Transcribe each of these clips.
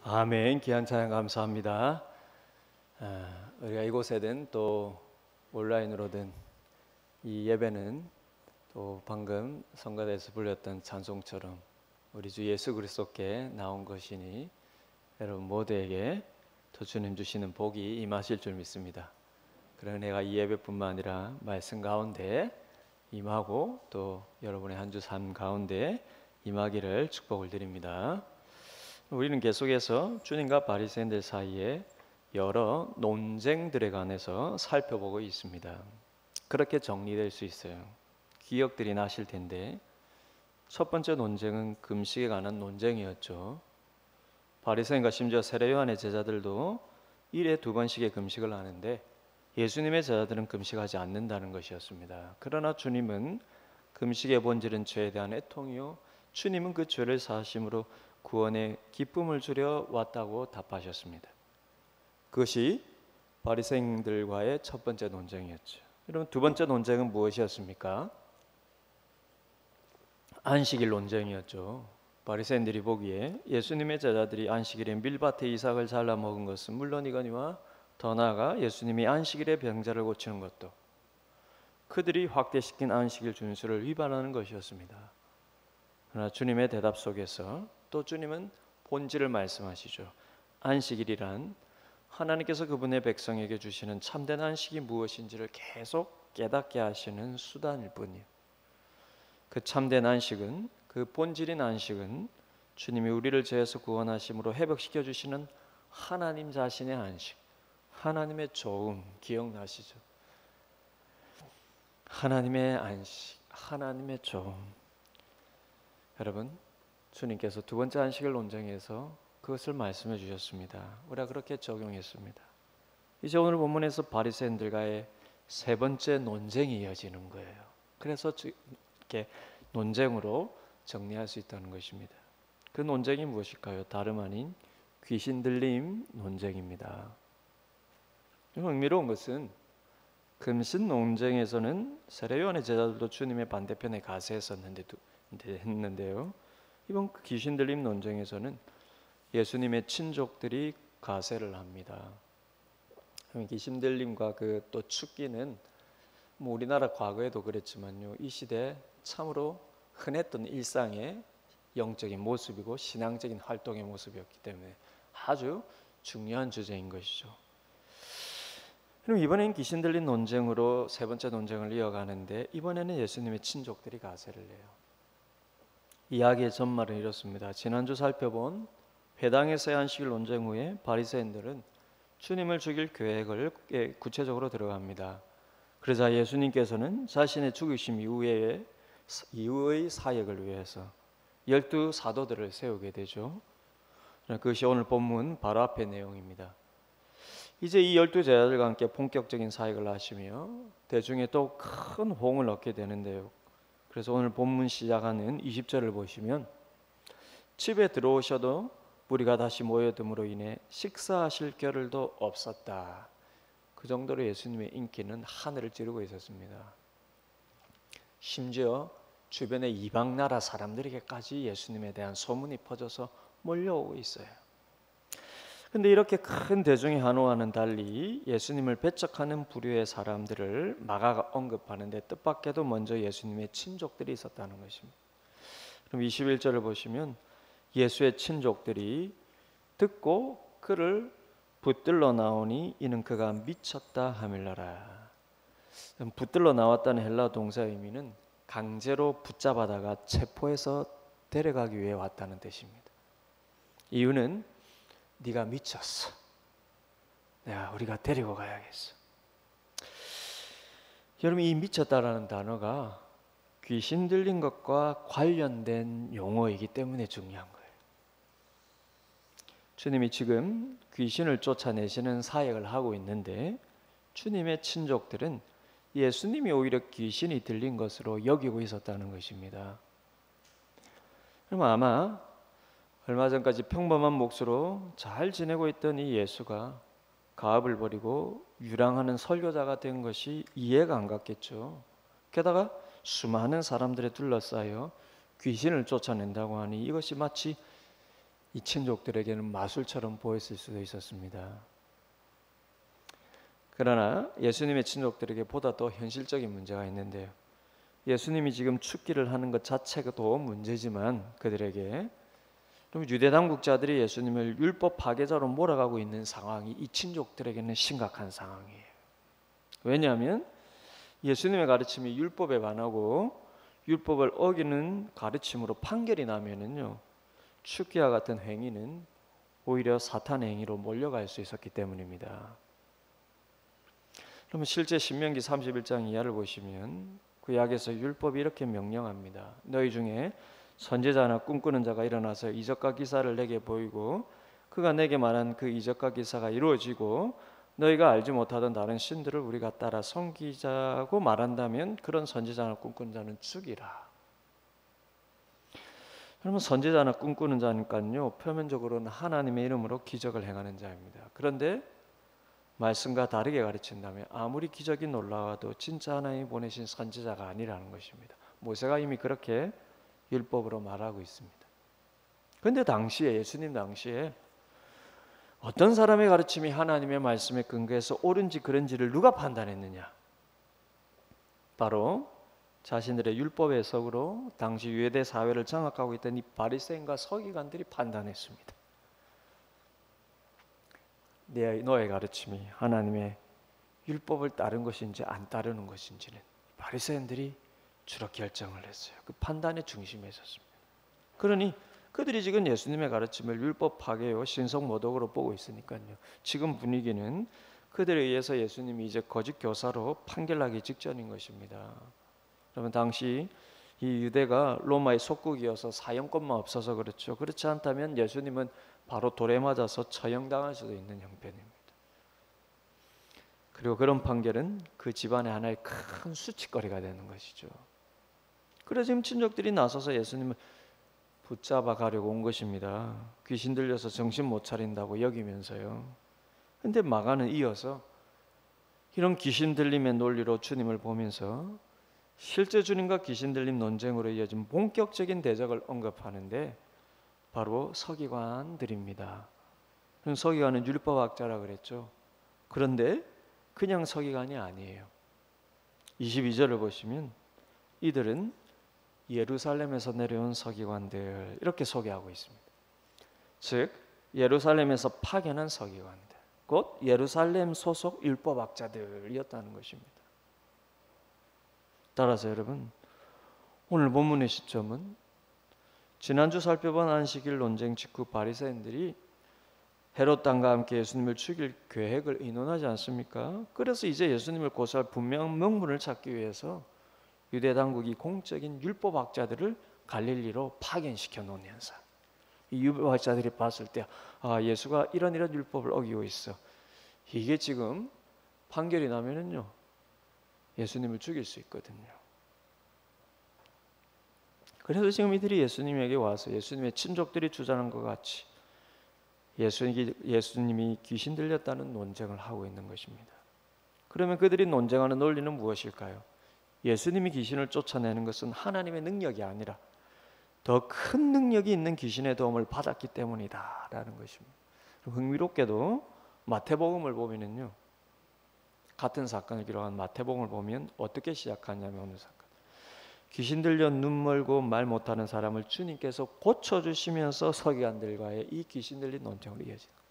아멘. 귀한 찬양 감사합니다. 우리가 이곳에든 또 온라인으로든 이 예배는 또 방금 성가대에서 불렸던 찬송처럼 우리 주 예수 그리스도께 나온 것이니 여러분 모두에게 또 주님 주시는 복이 임하실 줄 믿습니다. 그러나 내가 이 예배뿐만 아니라 말씀 가운데 임하고 또 여러분의 한 주 삶 가운데 임하기를 축복을 드립니다. 우리는 계속해서 주님과 바리새인들 사이에 여러 논쟁들에 관해서 살펴보고 있습니다. 그렇게 정리될 수 있어요. 기억들이 나실 텐데 첫 번째 논쟁은 금식에 관한 논쟁이었죠. 바리새인과 심지어 세례 요한의 제자들도 일에 2번씩의 금식을 하는데 예수님의 제자들은 금식하지 않는다는 것이었습니다. 그러나 주님은 금식의 본질은 죄에 대한 애통이요 주님은 그 죄를 사하심으로 구원의 기쁨을 주려 왔다고 답하셨습니다. 그것이 바리새인들과의 첫 번째 논쟁이었죠. 여러분 두 번째 논쟁은 무엇이었습니까? 안식일 논쟁이었죠. 바리새인들이 보기에 예수님의 제자들이 안식일에 밀밭에 이삭을 잘라 먹은 것은 물론이거니와 더 나아가 예수님이 안식일에 병자를 고치는 것도 그들이 확대시킨 안식일 준수를 위반하는 것이었습니다. 그러나 주님의 대답 속에서 또 주님은 본질을 말씀하시죠. 안식일이란 하나님께서 그분의 백성에게 주시는 참된 안식이 무엇인지를 계속 깨닫게 하시는 수단일 뿐이에요. 그 참된 안식은, 그 본질인 안식은 주님이 우리를 죄에서 구원하심으로 회복시켜 주시는 하나님 자신의 안식, 하나님의 조음, 기억나시죠? 하나님의 안식, 하나님의 조음. 여러분, 주님께서 두 번째 안식일 논쟁에서 그것을 말씀해 주셨습니다. 우리가 그렇게 적용했습니다. 이제 오늘 본문에서 바리새인들과의 세 번째 논쟁이 이어지는 거예요. 그래서 이렇게 논쟁으로 정리할 수 있다는 것입니다. 그 논쟁이 무엇일까요? 다름 아닌 귀신 들림 논쟁입니다. 흥미로운 것은 금식 논쟁에서는 세례 요한의 제자들도 주님의 반대편에 가세했었는데요. 이번 귀신 들림 논쟁에서는 예수님의 친족들이 가세를 합니다. 귀신 들림과 그 또 축기는 우리나라 과거에도 그랬지만요, 이 시대 참으로 흔했던 일상의 영적인 모습이고 신앙적인 활동의 모습이었기 때문에 아주 중요한 주제인 것이죠. 그럼 이번엔 귀신 들린 논쟁으로 세 번째 논쟁을 이어가는데 이번에는 예수님의 친족들이 가세를 해요. 이야기의 전말은 이렇습니다. 지난주 살펴본 회당에서의 안식일 논쟁 후에 바리새인들은 주님을 죽일 계획을 구체적으로 들어갑니다. 그러자 예수님께서는 자신의 죽으심 이후의 사역을 위해서 12 사도들을 세우게 되죠. 그것이 오늘 본문 바로 앞의 내용입니다. 이제 이 12 제자들과 함께 본격적인 사역을 하시며 대중에 또 큰 호응을 얻게 되는데요. 그래서 오늘 본문 시작하는 20절을 보시면 집에 들어오셔도 무리가 다시 모여듦으로 인해 식사하실 겨를도 없었다. 그 정도로 예수님의 인기는 하늘을 찌르고 있었습니다. 심지어 주변의 이방 나라 사람들에게까지 예수님에 대한 소문이 퍼져서 몰려오고 있어요. 그런데 이렇게 큰 대중의 환호와는 달리 예수님을 배척하는 부류의 사람들을 마가가 언급하는데 뜻밖에도 먼저 예수님의 친족들이 있었다는 것입니다. 그럼 21절을 보시면 예수의 친족들이 듣고 그를 붙들러 나오니 이는 그가 미쳤다 하밀러라. 붙들러 나왔다는 헬라 동사의 의미는 강제로 붙잡아다가 체포해서 데려가기 위해 왔다는 뜻입니다. 이유는 네가 미쳤어. 우리가 데리고 가야겠어. 여러분 이 미쳤다라는 단어가 귀신 들린 것과 관련된 용어이기 때문에 중요한 거예요. 주님이 지금 귀신을 쫓아내시는 사역을 하고 있는데 주님의 친족들은 예수님이 오히려 귀신이 들린 것으로 여기고 있었다는 것입니다. 그럼 아마 얼마 전까지 평범한 몫으로 잘 지내고 있던 이 예수가 가업을 버리고 유랑하는 설교자가 된 것이 이해가 안 갔겠죠. 게다가 수많은 사람들에 둘러싸여 귀신을 쫓아낸다고 하니 이것이 마치 이 친족들에게는 마술처럼 보였을 수도 있었습니다. 그러나 예수님의 친족들에게 보다 더 현실적인 문제가 있는데요. 예수님이 지금 축기를 하는 것 자체도 문제지만 그들에게 유대 당국자들이 예수님을 율법 파괴자로 몰아가고 있는 상황이 이 친족들에게는 심각한 상황이에요. 왜냐하면 예수님의 가르침이 율법에 반하고 율법을 어기는 가르침으로 판결이 나면은요, 축기와 같은 행위는 오히려 사탄의 행위로 몰려갈 수 있었기 때문입니다. 그러면 실제 신명기 31장 이하를 보시면 그 약에서 율법이 이렇게 명령합니다. 너희 중에 선지자나 꿈꾸는 자가 일어나서 이적과 기사를 내게 보이고 그가 내게 말한 그 이적과 기사가 이루어지고 너희가 알지 못하던 다른 신들을 우리가 따라 섬기자고 말한다면 그런 선지자나 꿈꾸는 자는 죽이라. 그러면 선지자나 꿈꾸는 자니까요, 표면적으로는 하나님의 이름으로 기적을 행하는 자입니다. 그런데 말씀과 다르게 가르친다면 아무리 기적이 놀라워도 진짜 하나님이 보내신 선지자가 아니라는 것입니다. 모세가 이미 그렇게 율법으로 말하고 있습니다. 그런데 당시에, 예수님 당시에 어떤 사람의 가르침이 하나님의 말씀에 근거해서 옳은지 그른지를 누가 판단했느냐? 바로 자신들의 율법의 해석으로 당시 유대 사회를 장악하고 있던 이 바리새인과 서기관들이 판단했습니다. 너의 가르침이 하나님의 율법을 따른 것인지 안 따르는 것인지는 바리새인들이 주로 결정을 했어요. 그 판단의 중심에 있었습니다. 그러니 그들이 지금 예수님의 가르침을 율법 파괴요 신성 모독으로 보고 있으니까요. 지금 분위기는 그들에 의해서 예수님이 이제 거짓 교사로 판결하기 직전인 것입니다. 그러면 당시 이 유대가 로마의 속국이어서 사형권만 없어서 그렇죠. 그렇지 않다면 예수님은 바로 돌에 맞아서 처형당할 수도 있는 형편입니다. 그리고 그런 판결은 그 집안의 하나의 큰 수치거리가 되는 것이죠. 그래서 지금 친족들이 나서서 예수님을 붙잡아 가려고 온 것입니다. 귀신 들려서 정신 못 차린다고 여기면서요. 근데 마가는 이어서 이런 귀신 들림의 논리로 주님을 보면서 실제 주님과 귀신 들림 논쟁으로 이어진 본격적인 대적을 언급하는데 바로 서기관들입니다. 서기관은 율법학자라 그랬죠. 그런데 그냥 서기관이 아니에요. 22절을 보시면 이들은 예루살렘에서 내려온 서기관들 이렇게 소개하고 있습니다. 즉 예루살렘에서 파견한 서기관들, 곧 예루살렘 소속 율법학자들이었다는 것입니다. 따라서 여러분, 오늘 본문의 시점은 지난주 살펴본 안식일 논쟁 직후 바리새인들이 헤롯 왕과 함께 예수님을 죽일 계획을 의논하지 않습니까? 그래서 이제 예수님을 고소할 분명한 명분을 찾기 위해서 유대 당국이 공적인 율법학자들을 갈릴리로 파견시켜 놓은 현상. 이 율법학자들이 봤을 때 예수가 이런 율법을 어기고 있어. 이게 지금 판결이 나면은요, 예수님을 죽일 수 있거든요. 그래서 지금 이들이 예수님에게 와서 예수님의 친족들이 주장한 것 같이 예수님이 귀신 들렸다는 논쟁을 하고 있는 것입니다. 그러면 그들이 논쟁하는 논리는 무엇일까요? 예수님이 귀신을 쫓아내는 것은 하나님의 능력이 아니라 더 큰 능력이 있는 귀신의 도움을 받았기 때문이다 라는 것입니다. 흥미롭게도 마태복음을 보면은요, 같은 사건을 기록한 마태복음을 보면 어떻게 시작하냐면 오늘 사건, 귀신 들려 눈 멀고 말 못하는 사람을 주님께서 고쳐주시면서 서기관들과의 이 귀신 들린 논쟁으로 이어지는 거예요.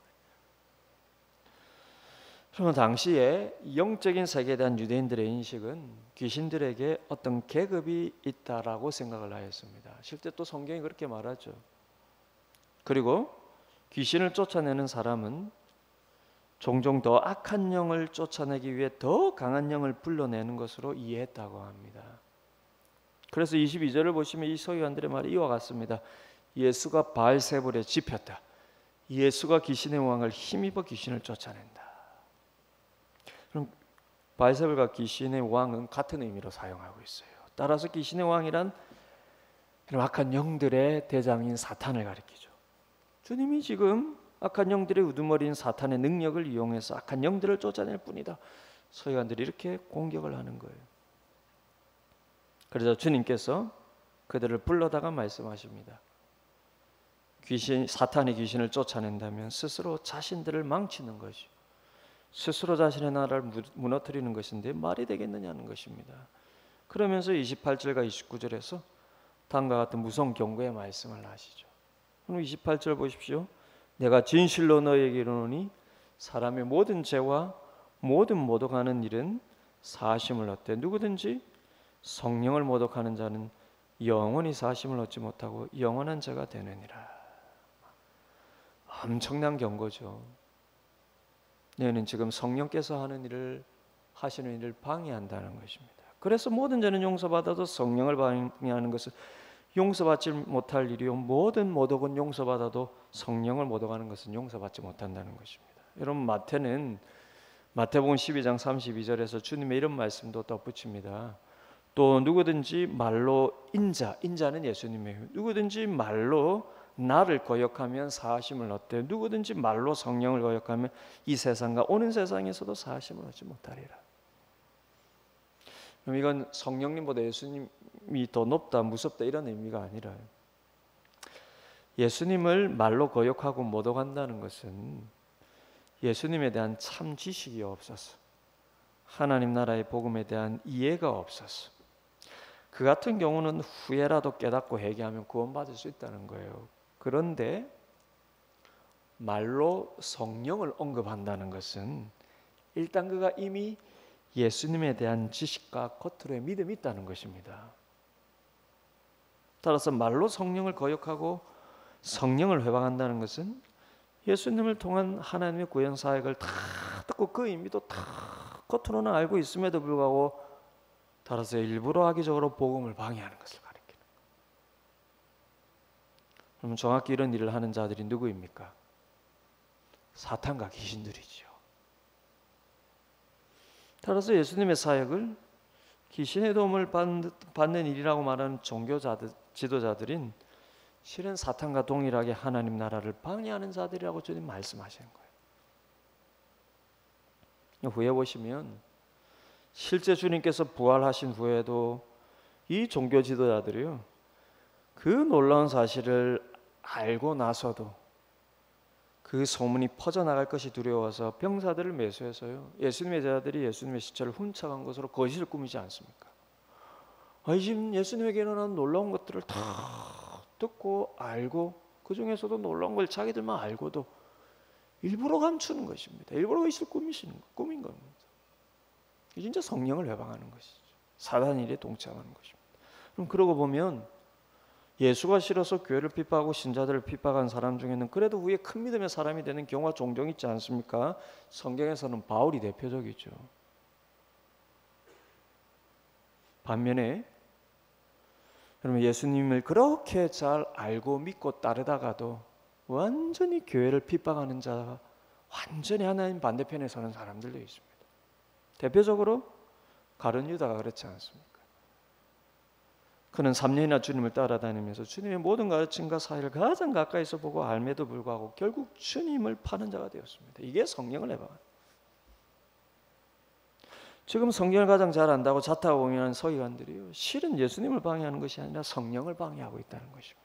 그러면 당시에 영적인 세계에 대한 유대인들의 인식은 귀신들에게 어떤 계급이 있다라고 생각을 하였습니다. 실제 또 성경이 그렇게 말하죠. 그리고 귀신을 쫓아내는 사람은 종종 더 악한 영을 쫓아내기 위해 더 강한 영을 불러내는 것으로 이해했다고 합니다. 그래서 22절을 보시면 이 서기관들의 말이 이와 같습니다. 예수가 바알세불에 집혔다. 예수가 귀신의 왕을 힘입어 귀신을 쫓아낸다. 그럼 바알세불과 귀신의 왕은 같은 의미로 사용하고 있어요. 따라서 귀신의 왕이란 악한 영들의 대장인 사탄을 가리키죠. 주님이 지금 악한 영들의 우두머리인 사탄의 능력을 이용해서 악한 영들을 쫓아낼 뿐이다. 서기관들이 이렇게 공격을 하는 거예요. 그래서 주님께서 그들을 불러다가 말씀하십니다. 사탄의 귀신을 쫓아낸다면 스스로 자신들을 망치는 것이, 스스로 자신의 나라를 무너뜨리는 것인데 말이 되겠느냐는 것입니다. 그러면서 28절과 29절에서 다음과 같은 무서운 경고의 말씀을 하시죠. 그럼 28절 보십시오. 내가 진실로 너에게 이르노니 사람의 모든 죄와 모든 모독하는 일은 사심을 얻되 누구든지 성령을 모독하는 자는 영원히 사심을 얻지 못하고 영원한 죄가 되느니라. 엄청난 경고죠. 너희는 지금 성령께서 하시는 일을 방해한다는 것입니다. 그래서 모든 죄는 용서받아도 성령을 방해하는 것은 용서받지 못할 일이요, 모든 모독은 용서받아도 성령을 모독하는 것은 용서받지 못한다는 것입니다. 여러분, 마태복음 12장 32절에서 주님의 이런 말씀도 덧붙입니다. 또 누구든지 말로 인자는 예수님이에요. 누구든지 말로 나를 거역하면 사하심을 얻되 누구든지 말로 성령을 거역하면 이 세상과 오는 세상에서도 사하심을 얻지 못하리라. 그럼 이건 성령님보다 예수님이 더 높다, 무섭다 이런 의미가 아니라, 예수님을 말로 거역하고 모독한다는 것은 예수님에 대한 참 지식이 없어서, 하나님 나라의 복음에 대한 이해가 없어서, 그 같은 경우는 후회라도 깨닫고 회개하면 구원받을 수 있다는 거예요. 그런데 말로 성령을 언급한다는 것은 일단 그가 이미 예수님에 대한 지식과 겉으로의 믿음이 있다는 것입니다. 따라서 말로 성령을 거역하고 성령을 회방한다는 것은 예수님을 통한 하나님의 구원 사역을 다 듣고 그 의미도 다 겉으로는 알고 있음에도 불구하고 따라서 일부러 악의적으로 복음을 방해하는 것을 가리키는 거예요. 그러면 정확히 이런 일을 하는 자들이 누구입니까? 사탄과 귀신들이죠. 따라서 예수님의 사역을 귀신의 도움을 받는 일이라고 말하는 지도자들인 실은 사탄과 동일하게 하나님 나라를 방해하는 자들이라고 주님 말씀하시는 거예요. 후에 보시면 실제 주님께서 부활하신 후에도 이 종교 지도자들이요, 그 놀라운 사실을 알고 나서도 그 소문이 퍼져나갈 것이 두려워서 병사들을 매수해서요, 예수님의 제자들이 예수님의 시체를 훔쳐간 것으로 거짓을 꾸미지 않습니까? 지금 예수님에게 일어난 놀라운 것들을 다 듣고 알고 그 중에서도 놀라운 걸 자기들만 알고도 일부러 감추는 것입니다. 일부러 거짓을 꾸민 겁니다. 진짜 성령을 회방하는 것이죠. 사단 일에 동참하는 것입니다. 그럼 그러고 보면 예수가 싫어서 교회를 핍박하고 신자들을 핍박한 사람 중에는 그래도 후에 큰 믿음의 사람이 되는 경우가 종종 있지 않습니까? 성경에서는 바울이 대표적이죠. 반면에 여러분, 예수님을 그렇게 잘 알고 믿고 따르다가도 완전히 교회를 핍박하는 자가 완전히 하나님 반대편에 서는 사람들도 있습니다. 대표적으로 가룟 유다가 그렇지 않습니까? 그는 3년이나 주님을 따라다니면서 주님의 모든 가르침과 사회를 가장 가까이서 보고 알매도 불구하고 결국 주님을 파는 자가 되었습니다. 이게 성령을 해방하는. 지금 성경을 가장 잘 안다고 자타하고 공연하는 서기관들이요, 실은 예수님을 방해하는 것이 아니라 성령을 방해하고 있다는 것입니다.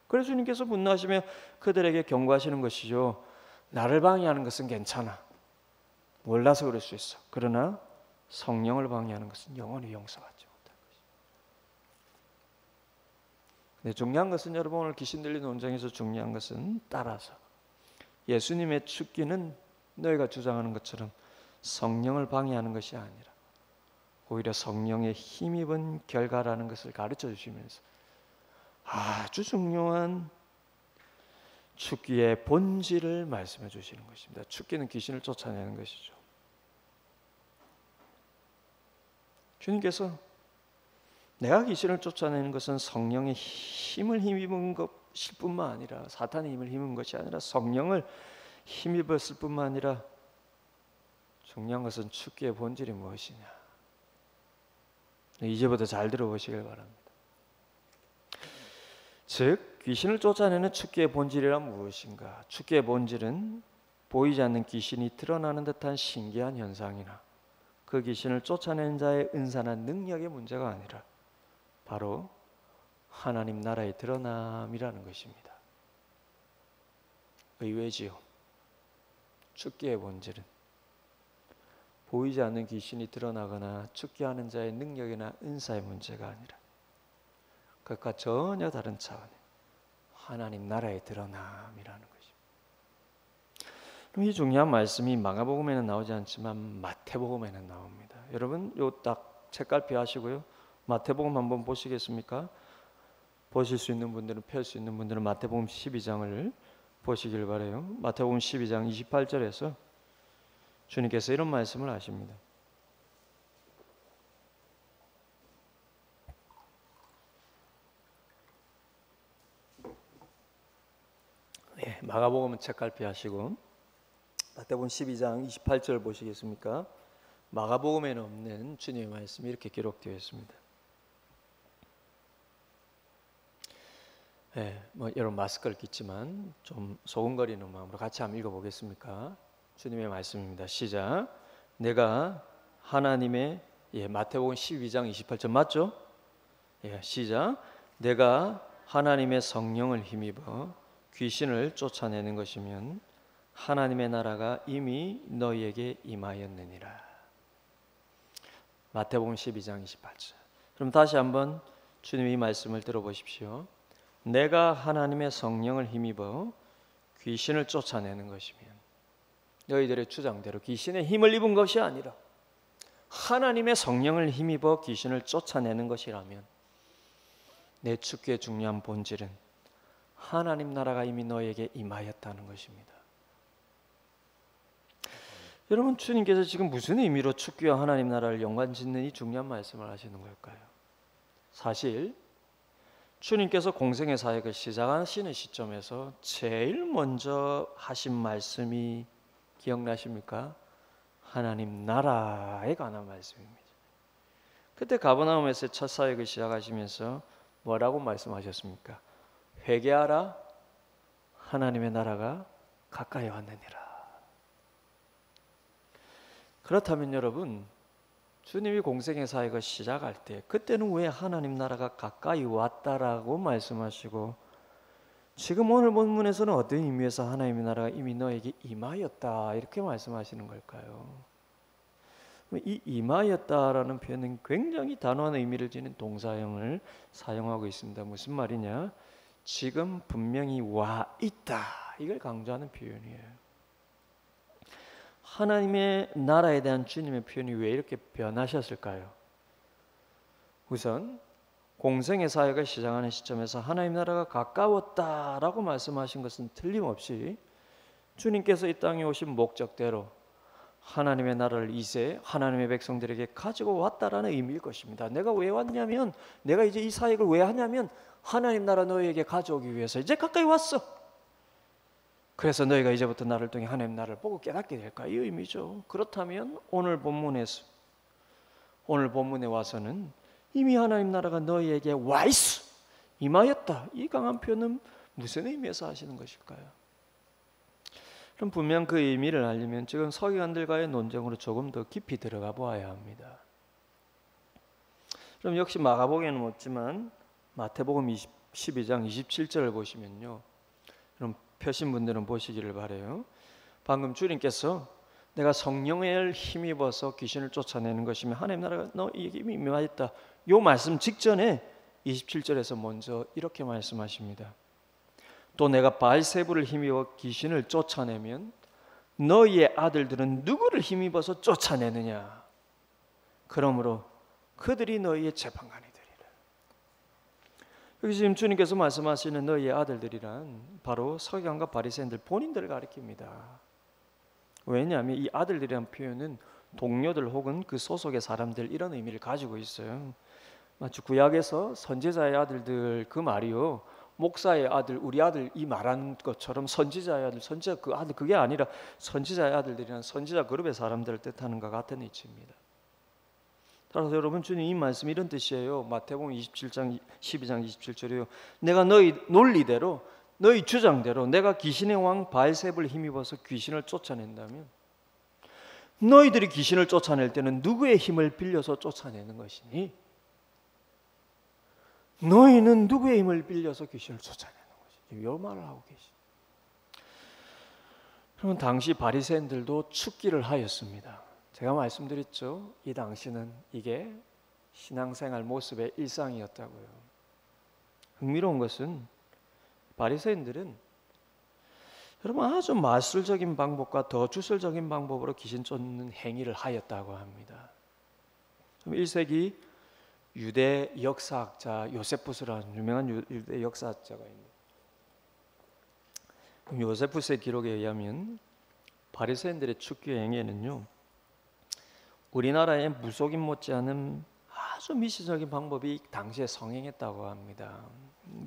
그래서 주님께서 분노하시며 그들에게 경고하시는 것이죠. 나를 방해하는 것은 괜찮아, 몰라서 그럴 수 있어. 그러나 성령을 방해하는 것은 영원히 용서받지 못할 것이다. 근데 중요한 것은, 여러분, 오늘 귀신 들린 논쟁에서 중요한 것은 따라서 예수님의 죽기는 너희가 주장하는 것처럼 성령을 방해하는 것이 아니라 오히려 성령의 힘입은 결과라는 것을 가르쳐 주시면서 아주 중요한 죽기의 본질을 말씀해 주시는 것입니다. 죽기는 귀신을 쫓아내는 것이죠. 주님께서 내가 귀신을 쫓아내는 것은 성령의 힘을 힘입은 것일 뿐만 아니라, 사탄의 힘을 힘입은 것이 아니라 성령을 힘입었을 뿐만 아니라 중요한 것은 죽기의 본질이 무엇이냐. 이제부터 잘 들어보시길 바랍니다. 즉, 귀신을 쫓아내는 죽기의 본질이란 무엇인가? 죽기의 본질은 보이지 않는 귀신이 드러나는 듯한 신기한 현상이나 그 귀신을 쫓아내는 자의 은사나 능력의 문제가 아니라 바로 하나님 나라의 드러남이라는 것입니다. 의외지요. 축기의 본질은 보이지 않는 귀신이 드러나거나 축기하는 자의 능력이나 은사의 문제가 아니라 그것과 전혀 다른 차원의 하나님 나라의 드러남이라는 것입니다. 그럼 이 중요한 말씀이 마가복음에는 나오지 않지만 마태복음에는 나옵니다. 여러분 요 딱 책갈피 하시고요. 마태복음 한번 보시겠습니까? 보실 수 있는 분들은, 펼 수 있는 분들은 마태복음 12장을 보시길 바라요. 마태복음 12장 28절에서 주님께서 이런 말씀을 하십니다. 예, 마가복음은 책갈피 하시고 마태복음 12장 28절 보시겠습니까? 마가복음에는 없는 주님의 말씀이 이렇게 기록되어 있습니다. 예, 뭐 여러분 마스크를 끼지만 좀 소근거리는 마음으로 같이 한번 읽어보겠습니까? 주님의 말씀입니다. 시작. 내가 하나님의 마태복음 12장 28절 맞죠? 예, 시작. 내가 하나님의 성령을 힘입어 귀신을 쫓아내는 것이면 하나님의 나라가 이미 너희에게 임하였느니라. 마태복음 12장 28절. 그럼 다시 한번 주님의 이 말씀을 들어보십시오. 내가 하나님의 성령을 힘입어 귀신을 쫓아내는 것이면 너희들의 주장대로 귀신의 힘을 입은 것이 아니라 하나님의 성령을 힘입어 귀신을 쫓아내는 것이라면 내 축기의 중요한 본질은 하나님 나라가 이미 너에게 임하였다는 것입니다. 여러분 주님께서 지금 무슨 의미로 축기와 하나님 나라를 연관짓는 이 중요한 말씀을 하시는 걸까요? 사실 주님께서 공생의 사역을 시작하시는 시점에서 제일 먼저 하신 말씀이 기억나십니까? 하나님 나라에 관한 말씀입니다. 그때 가버나움에서 첫 사역을 시작하시면서 뭐라고 말씀하셨습니까? 회개하라, 하나님의 나라가 가까이 왔느니라. 그렇다면 여러분 주님이 공생의 사역을 시작할 때 그때는 왜 하나님 나라가 가까이 왔다라고 말씀하시고 지금 오늘 본문에서는 어떤 의미에서 하나님의 나라가 이미 너에게 임하였다 이렇게 말씀하시는 걸까요? 이 임하였다라는 표현은 굉장히 단호한 의미를 지닌 동사형을 사용하고 있습니다. 무슨 말이냐? 지금 분명히 와 있다 이걸 강조하는 표현이에요. 하나님의 나라에 대한 주님의 표현이 왜 이렇게 변하셨을까요? 우선 공생의 사역을 시작하는 시점에서 하나님 나라가 가까웠다라고 말씀하신 것은 틀림없이 주님께서 이 땅에 오신 목적대로 하나님의 나라를 이제 하나님의 백성들에게 가지고 왔다라는 의미일 것입니다. 내가 왜 왔냐면 내가 이제 이 사역을 왜 하냐면 하나님 나라 너희에게 가져오기 위해서 이제 가까이 왔어. 그래서 너희가 이제부터 나를 통해 하나님 나라를 보고 깨닫게 될까? 이 의미죠. 그렇다면 오늘 본문에 와서는 이미 하나님 나라가 너희에게 와 있어, 임하였다. 이 강한 표현은 무슨 의미에서 하시는 것일까요? 그럼 분명 그 의미를 알려면 지금 서기관들과의 논쟁으로 조금 더 깊이 들어가 보아야 합니다. 그럼 역시 마가복음에는 없지만 마태복음 12장 27절을 보시면요. 그럼 펴신 분들은 보시기를 바라요. 방금 주님께서 내가 성령을 힘입어서 귀신을 쫓아내는 것이면 하나님 나라가 너에게 이미 임하였다. 이 말씀 직전에 27절에서 먼저 이렇게 말씀하십니다. 또 내가 바알세불을 힘입어 귀신을 쫓아내면 너희의 아들들은 누구를 힘입어서 쫓아내느냐? 그러므로 그들이 너희의 재판관이 되리라. 여기 지금 주님께서 말씀하시는 너희의 아들들이란 바로 서기관과 바리새인들 본인들을 가리킵니다. 왜냐하면 이 아들들이라는 표현은 동료들 혹은 그 소속의 사람들 이런 의미를 가지고 있어요. 마치 구약에서 선지자의 아들들 그 말이요, 목사의 아들, 우리 아들 이 말한 것처럼 선지자의 아들, 선지자 그 아들 그게 아니라 선지자의 아들들이란 선지자 그룹의 사람들을 뜻하는 것 같은 이치입니다. 따라서 여러분 주님 이 말씀 이런 뜻이에요. 마태복음 12장 27절이요. 내가 너희 논리대로 너희 주장대로 내가 귀신의 왕 바알세불을 힘입어서 귀신을 쫓아낸다면 너희들이 귀신을 쫓아낼 때는 누구의 힘을 빌려서 쫓아내는 것이니? 너희는 누구의 힘을 빌려서 귀신을 쫓아내는 것이니? 이 말을 하고 계시. 그러면 당시 바리새인들도 축기를 하였습니다. 제가 말씀드렸죠. 이 당시는 이게 신앙생활 모습의 일상이었다고요. 흥미로운 것은 바리새인들은 여러분 아주 마술적인 방법과 더 주술적인 방법으로 귀신 쫓는 행위를 하였다고 합니다. 1세기 유대 역사학자 요세푸스라는 유명한 유대 역사학자가 있습니다. 요세푸스의 기록에 의하면 바리새인들의 축기 행위에는요, 우리나라의 무속인 못지않은 아주 미시적인 방법이 당시에 성행했다고 합니다.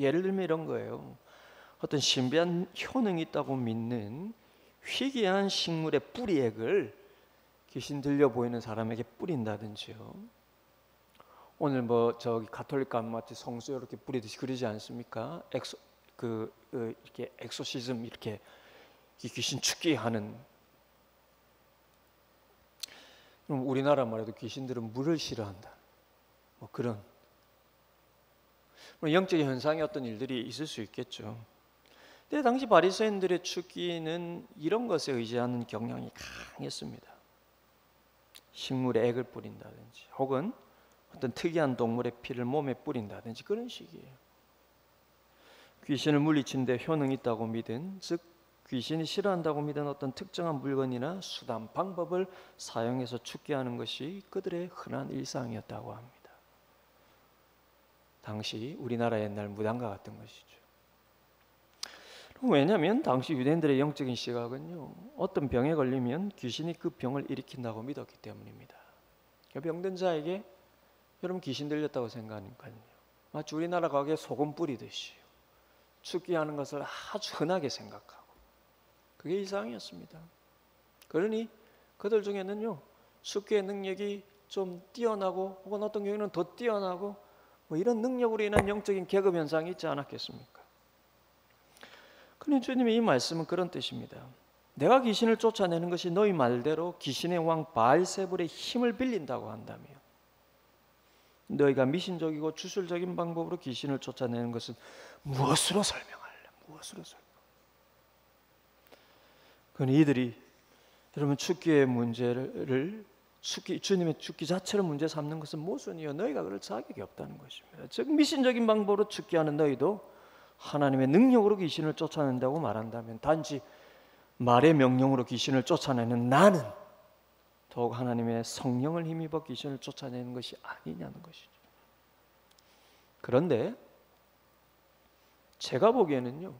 예를 들면 이런 거예요. 어떤 신비한 효능이 있다고 믿는 희귀한 식물의 뿌리액을 귀신 들려 보이는 사람에게 뿌린다든지요. 오늘 뭐 저기 가톨릭 가면 마치 성수 이렇게 뿌리듯이 그러지 않습니까? 이렇게 엑소시즘 이렇게 귀신 축기하는. 그럼 우리나라 말해도 귀신들은 물을 싫어한다. 뭐 그런 영적인 현상이 어떤 일들이 있을 수 있겠죠. 근데 당시 바리새인들의 축기는 이런 것에 의지하는 경향이 강했습니다. 식물의 액을 뿌린다든지 혹은 어떤 특이한 동물의 피를 몸에 뿌린다든지 그런 식이에요. 귀신을 물리치는데 효능이 있다고 믿은, 즉 귀신이 싫어한다고 믿은 어떤 특정한 물건이나 수단, 방법을 사용해서 축기하는 것이 그들의 흔한 일상이었다고 합니다. 당시 우리나라 옛날 무당과 같은 것이죠. 왜냐하면 당시 유대인들의 영적인 시각은요, 어떤 병에 걸리면 귀신이 그 병을 일으킨다고 믿었기 때문입니다. 병든 자에게 여러분 귀신 들렸다고 생각하니까요, 마치 우리나라 가게에 소금 뿌리듯이 축기하는 것을 아주 흔하게 생각하고 그게 일상이었습니다. 그러니 그들 중에는요, 축기의 능력이 좀 뛰어나고 혹은 어떤 경우에는 더 뛰어나고 뭐 이런 능력으로 인한 영적인 계급 현상이 있지 않았겠습니까? 그러니 주님의 이 말씀은 그런 뜻입니다. 내가 귀신을 쫓아내는 것이 너희 말대로 귀신의 왕 바알세불의 힘을 빌린다고 한다며 너희가 미신적이고 주술적인 방법으로 귀신을 쫓아내는 것은 무엇으로 설명할래? 무엇으로 설명? 그러니 이들이 여러분 축기의 문제를 주님의 축기 자체를 문제 삼는 것은 모순이요, 너희가 그럴 자격이 없다는 것입니다. 즉 미신적인 방법으로 축기하는 너희도 하나님의 능력으로 귀신을 쫓아낸다고 말한다면 단지 말의 명령으로 귀신을 쫓아내는 나는 더욱 하나님의 성령을 힘입어 귀신을 쫓아내는 것이 아니냐는 것이죠. 그런데 제가 보기에는요,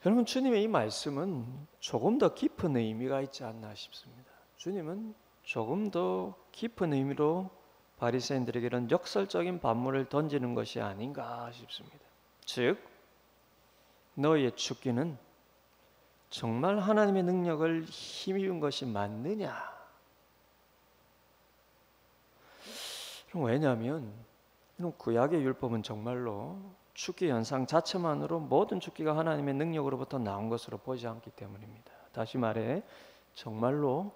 여러분 주님의 이 말씀은 조금 더 깊은 의미가 있지 않나 싶습니다. 주님은 조금 더 깊은 의미로 바리새인들에게 이런 역설적인 반문을 던지는 것이 아닌가 싶습니다. 즉 너희의 축기는 정말 하나님의 능력을 힘입은 것이 맞느냐? 왜냐하면 구약의 율법은 정말로 축기 현상 자체만으로 모든 축기가 하나님의 능력으로부터 나온 것으로 보지 않기 때문입니다. 다시 말해 정말로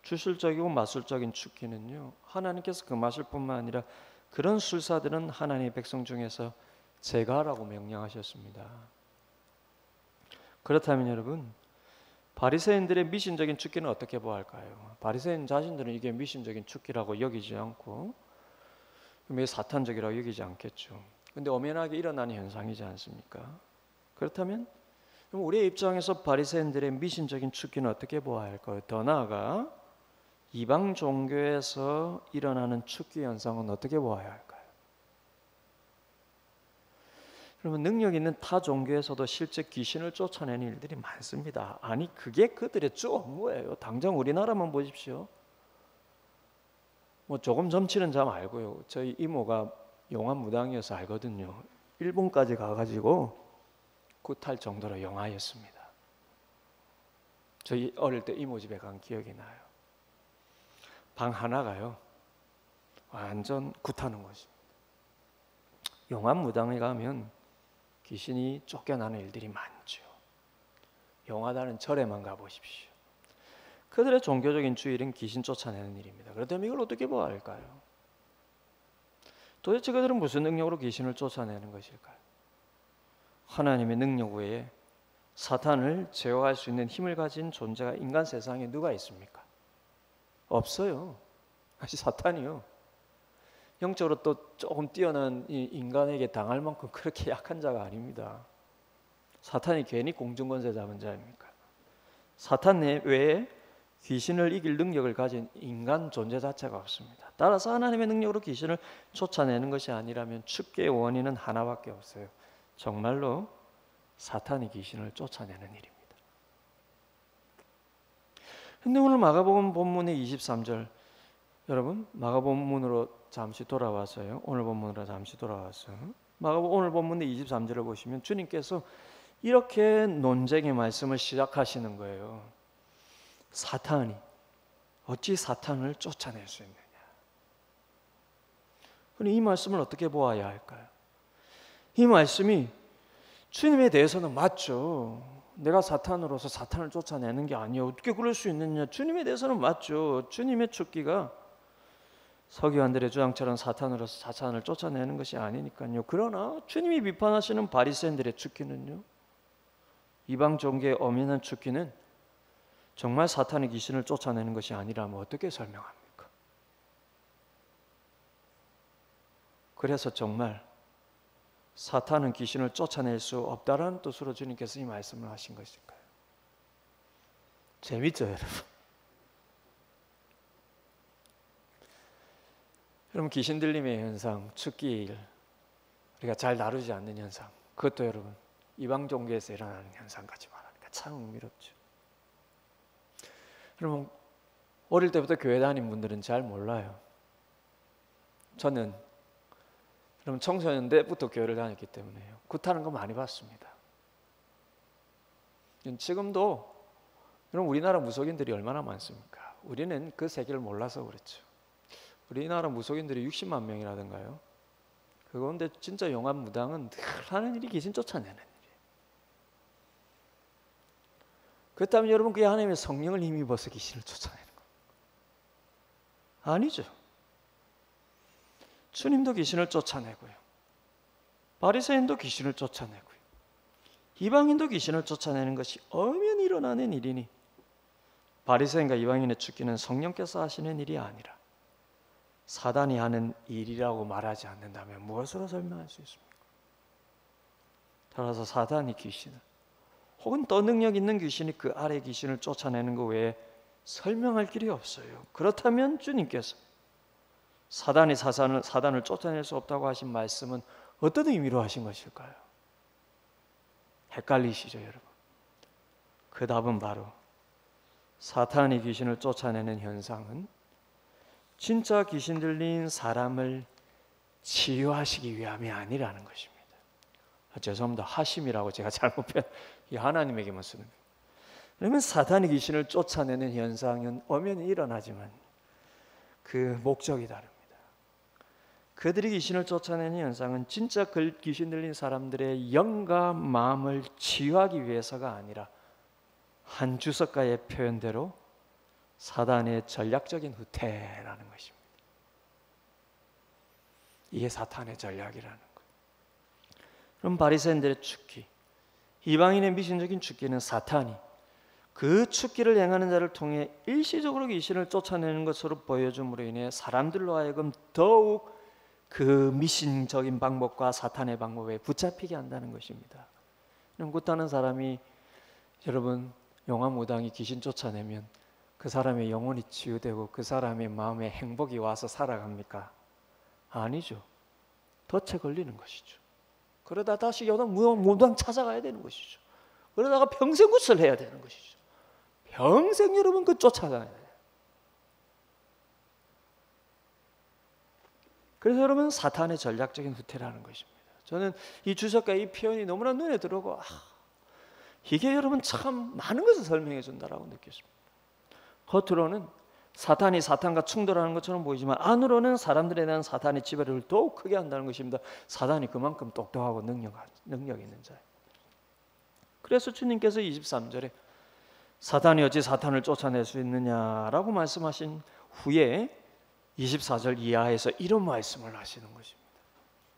주술적이고 마술적인 축기는요, 하나님께서 그 마술뿐만 아니라 그런 술사들은 하나님의 백성 중에서 제거하라고 명령하셨습니다. 그렇다면 여러분, 바리새인들의 미신적인 축기는 어떻게 보아할까요? 바리새인 자신들은 이게 미신적인 축기라고 여기지 않고 왜 사탄적이라고 여기지 않겠죠. 근데 엄연하게 일어나는 현상이지 않습니까? 그렇다면 우리의 입장에서 바리새인들의 미신적인 축기는 어떻게 보아야 할까요? 더 나아가 이방 종교에서 일어나는 축기 현상은 어떻게 보아야 할까요? 여러분 능력 있는 타 종교에서도 실제 귀신을 쫓아내는 일들이 많습니다. 아니 그게 그들의 주 업무예요. 당장 우리나라만 보십시오. 뭐 조금 점치는 자 말고요. 저희 이모가 용화 무당이어서 알거든요. 일본까지 가가지고 굿할 정도로 용화였습니다. 저희 어릴 때 이모 집에 간 기억이 나요. 방 하나가요, 완전 굿하는 것입니다. 용화 무당에 가면 귀신이 쫓겨나는 일들이 많죠. 용화다는 절에만 가보십시오. 그들의 종교적인 주일은 귀신 쫓아내는 일입니다. 그렇다면 이걸 어떻게 보아야 할까요? 도대체 그들은 무슨 능력으로 귀신을 쫓아내는 것일까요? 하나님의 능력 외에 사탄을 제어할 수 있는 힘을 가진 존재가 인간 세상에 누가 있습니까? 없어요. 사탄이요. 영적으로 또 조금 뛰어난 인간에게 당할 만큼 그렇게 약한 자가 아닙니다. 사탄이 괜히 공중권세 잡은 자입니까? 사탄 외에 귀신을 이길 능력을 가진 인간 존재 자체가 없습니다. 따라서 하나님의 능력으로 귀신을 쫓아내는 것이 아니라면 축계의 원인은 하나밖에 없어요. 정말로 사탄이 귀신을 쫓아내는 일입니다. 근데 오늘 마가복음 본문의 23절, 여러분 마가복음으로 잠시 돌아와서요. 오늘 본문으로 잠시 돌아와서 마가복음 오늘 본문의 23절을 보시면 주님께서 이렇게 논쟁의 말씀을 시작하시는 거예요. 사탄이 어찌 사탄을 쫓아낼 수 있느냐. 그럼 이 말씀을 어떻게 보아야 할까요? 이 말씀이 주님에 대해서는 맞죠. 내가 사탄으로서 사탄을 쫓아내는 게 아니에요. 어떻게 그럴 수 있느냐. 주님에 대해서는 맞죠. 주님의 축기가 서기관들의 주장처럼 사탄으로서 사탄을 쫓아내는 것이 아니니까요. 그러나 주님이 비판하시는 바리새인들의 축기는요, 이방 종교의 엄연한 축기는 정말 사탄의 귀신을 쫓아내는 것이 아니라면 어떻게 설명합니까? 그래서 정말 사탄은 귀신을 쫓아낼 수 없다라는 뜻으로 주님께서 이 말씀을 하신 것일까요? 재밌죠, 여러분? 여러분, 귀신 들림의 현상, 축기일, 우리가 잘 다루지 않는 현상, 그것도 여러분 이방 종교에서 일어나는 현상까지 말하니까 참 흥미롭죠. 여러분, 어릴 때부터 교회 다닌 분들은 잘 몰라요. 저는 여러분 청소년 때부터 교회를 다녔기 때문에요. 굿하는 거 많이 봤습니다. 지금도 여러분 우리나라 무속인들이 얼마나 많습니까? 우리는 그 세계를 몰라서 그렇죠. 우리나라 무속인들이 60만 명이라던가요. 그런데 진짜 용한 무당은 늘 하는 일이 귀신 쫓아내는 일이에요. 그렇다면 여러분 그게 하나님의 성령을 힘입어서 귀신을 쫓아내는 거 아니죠. 주님도 귀신을 쫓아내고요. 바리새인도 귀신을 쫓아내고요. 이방인도 귀신을 쫓아내는 것이 엄연히 일어나는 일이니 바리새인과 이방인의 축기는 성령께서 하시는 일이 아니라 사단이 하는 일이라고 말하지 않는다면 무엇으로 설명할 수 있습니까? 따라서 사단이 귀신을 혹은 더 능력 있는 귀신이 그 아래 귀신을 쫓아내는 것 외에 설명할 길이 없어요. 그렇다면 주님께서 사단이 사단을 쫓아낼 수 없다고 하신 말씀은 어떤 의미로 하신 것일까요? 헷갈리시죠, 여러분? 그 답은 바로 사탄이 귀신을 쫓아내는 현상은 진짜 귀신 들린 사람을 치유하시기 위함이 아니라는 것입니다. 죄송합니다. 하심이라고 제가 잘못 이 하나님에게만 쓰는 거예요. 그러면 사탄이 귀신을 쫓아내는 현상은 엄연히 일어나지만 그 목적이 다릅니다. 그들이 귀신을 쫓아내는 현상은 진짜 귀신 들린 사람들의 영과 마음을 치유하기 위해서가 아니라 한 주석가의 표현대로 사단의 전략적인 후퇴라는 것입니다. 이게 사탄의 전략이라는 거예요. 그럼 바리새인들의 축기, 이방인의 미신적인 축기는 사탄이 그 축기를 행하는 자를 통해 일시적으로 귀신을 쫓아내는 것으로 보여줌으로 인해 사람들로 하여금 더욱 그 미신적인 방법과 사탄의 방법에 붙잡히게 한다는 것입니다. 굿하는 사람이 여러분 용화무당이 귀신 쫓아내면 그 사람의 영혼이 치유되고 그 사람의 마음에 행복이 와서 살아갑니까? 아니죠. 덫에 걸리는 것이죠. 그러다 다시 무당 찾아가야 되는 것이죠. 그러다가 평생 굿을 해야 되는 것이죠. 평생 여러분 그 쫓아가야 돼요. 그래서 여러분 사탄의 전략적인 후퇴라는 것입니다. 저는 이 주석가의 이 표현이 너무나 눈에 들어오고 이게 여러분 참 많은 것을 설명해 준다라고 느꼈습니다. 겉으로는 사탄이 사탄과 충돌하는 것처럼 보이지만 안으로는 사람들에 대한 사탄의 지배를 더욱 크게 한다는 것입니다. 사탄이 그만큼 똑똑하고 능력 있는 자예요. 그래서 주님께서 23절에 사탄이 어찌 사탄을 쫓아낼 수 있느냐라고 말씀하신 후에 24절 이하에서 이런 말씀을 하시는 것입니다.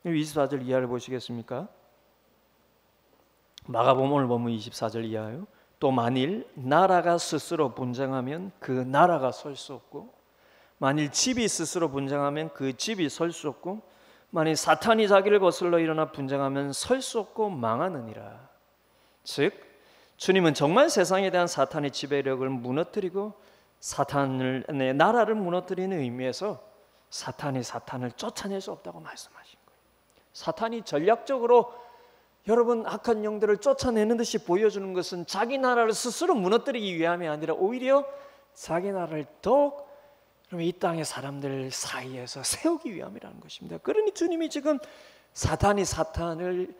24절 이하를 보시겠습니까? 마가복음 오늘 보면 24절 이하요. 또 만일 나라가 스스로 분쟁하면 그 나라가 설 수 없고, 만일 집이 스스로 분쟁하면 그 집이 설 수 없고, 만일 사탄이 자기를 거슬러 일어나 분쟁하면 설 수 없고 망하느니라. 즉 주님은 정말 세상에 대한 사탄의 지배력을 무너뜨리고 사탄의 나라를 무너뜨리는 의미에서 사탄이 사탄을 쫓아낼 수 없다고 말씀하신 거예요. 사탄이 전략적으로 여러분 악한 영들을 쫓아내는 듯이 보여주는 것은 자기 나라를 스스로 무너뜨리기 위함이 아니라 오히려 자기 나라를 더욱 이 땅의 사람들 사이에서 세우기 위함이라는 것입니다. 그러니 주님이 지금 사탄이 사탄을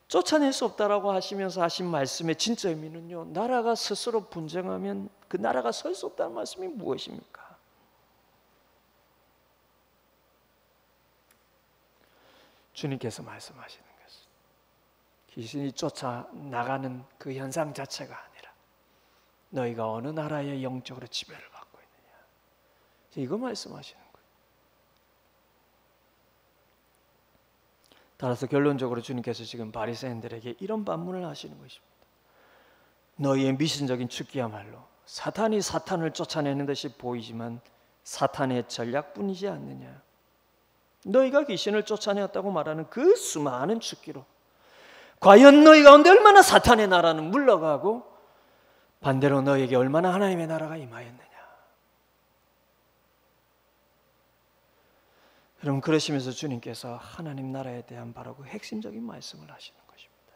쫓아낼 수 없다라고 하시면서 하신 말씀의 진짜 의미는요, 나라가 스스로 분쟁하면 그 나라가 설 수 없다는 말씀이 무엇입니까? 주님께서 말씀하시는 것은 귀신이 쫓아나가는 그 현상 자체가 아니라 너희가 어느 나라의 영적으로 지배를 받고 있느냐, 이거 말씀하시는 거예요. 따라서 결론적으로 주님께서 지금 바리새인들에게 이런 반문을 하시는 것입니다. 너희의 미신적인 축기야말로 사탄이 사탄을 쫓아내는 듯이 보이지만 사탄의 전략뿐이지 않느냐. 너희가 귀신을 쫓아내었다고 말하는 그 수많은 축기로 과연 너희 가운데 얼마나 사탄의 나라는 물러가고 반대로 너희에게 얼마나 하나님의 나라가 임하였느냐. 여러분, 그러시면서 주님께서 하나님 나라에 대한 바로 그 핵심적인 말씀을 하시는 것입니다.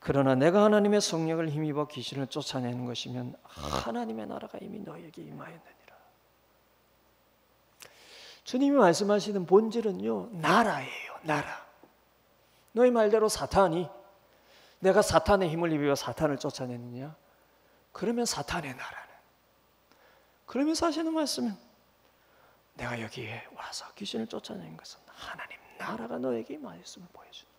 그러나 내가 하나님의 성령을 힘입어 귀신을 쫓아내는 것이면 하나님의 나라가 이미 너희에게 임하였느니라. 주님이 말씀하시는 본질은요, 나라예요. 나라. 너희 말대로 사탄이, 내가 사탄의 힘을 입어 사탄을 쫓아내느냐? 그러면 사탄의 나라는, 그러면서 하시는 말씀은 내가 여기에 와서 귀신을 쫓아내는 것은 하나님 나라가 너에게 임하였음을 보여준다.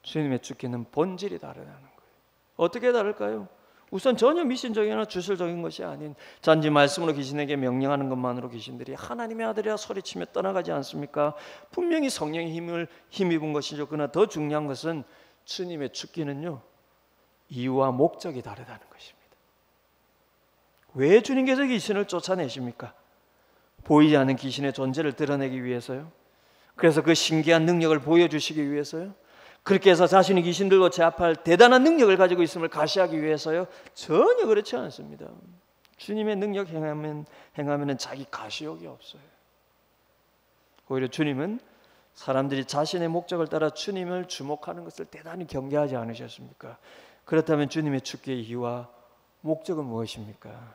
주님의 축기는 본질이 다르다는 거예요. 어떻게 다를까요? 우선 전혀 미신적이나 주술적인 것이 아닌 단지 말씀으로 귀신에게 명령하는 것만으로 귀신들이 하나님의 아들이라 소리치며 떠나가지 않습니까? 분명히 성령의 힘을 힘입은 것이죠. 그러나 더 중요한 것은 주님의 축기는요, 이유와 목적이 다르다는 것입니다. 왜 주님께서 귀신을 쫓아내십니까? 보이지 않는 귀신의 존재를 드러내기 위해서요? 그래서 그 신기한 능력을 보여주시기 위해서요? 그렇게 해서 자신이 귀신들과 제압할 대단한 능력을 가지고 있음을 가시하기 위해서요? 전혀 그렇지 않습니다. 주님의 능력 행하면은 자기 가시욕이 없어요. 오히려 주님은 사람들이 자신의 목적을 따라 주님을 주목하는 것을 대단히 경계하지 않으셨습니까? 그렇다면 주님의 축기의 이유와 목적은 무엇입니까?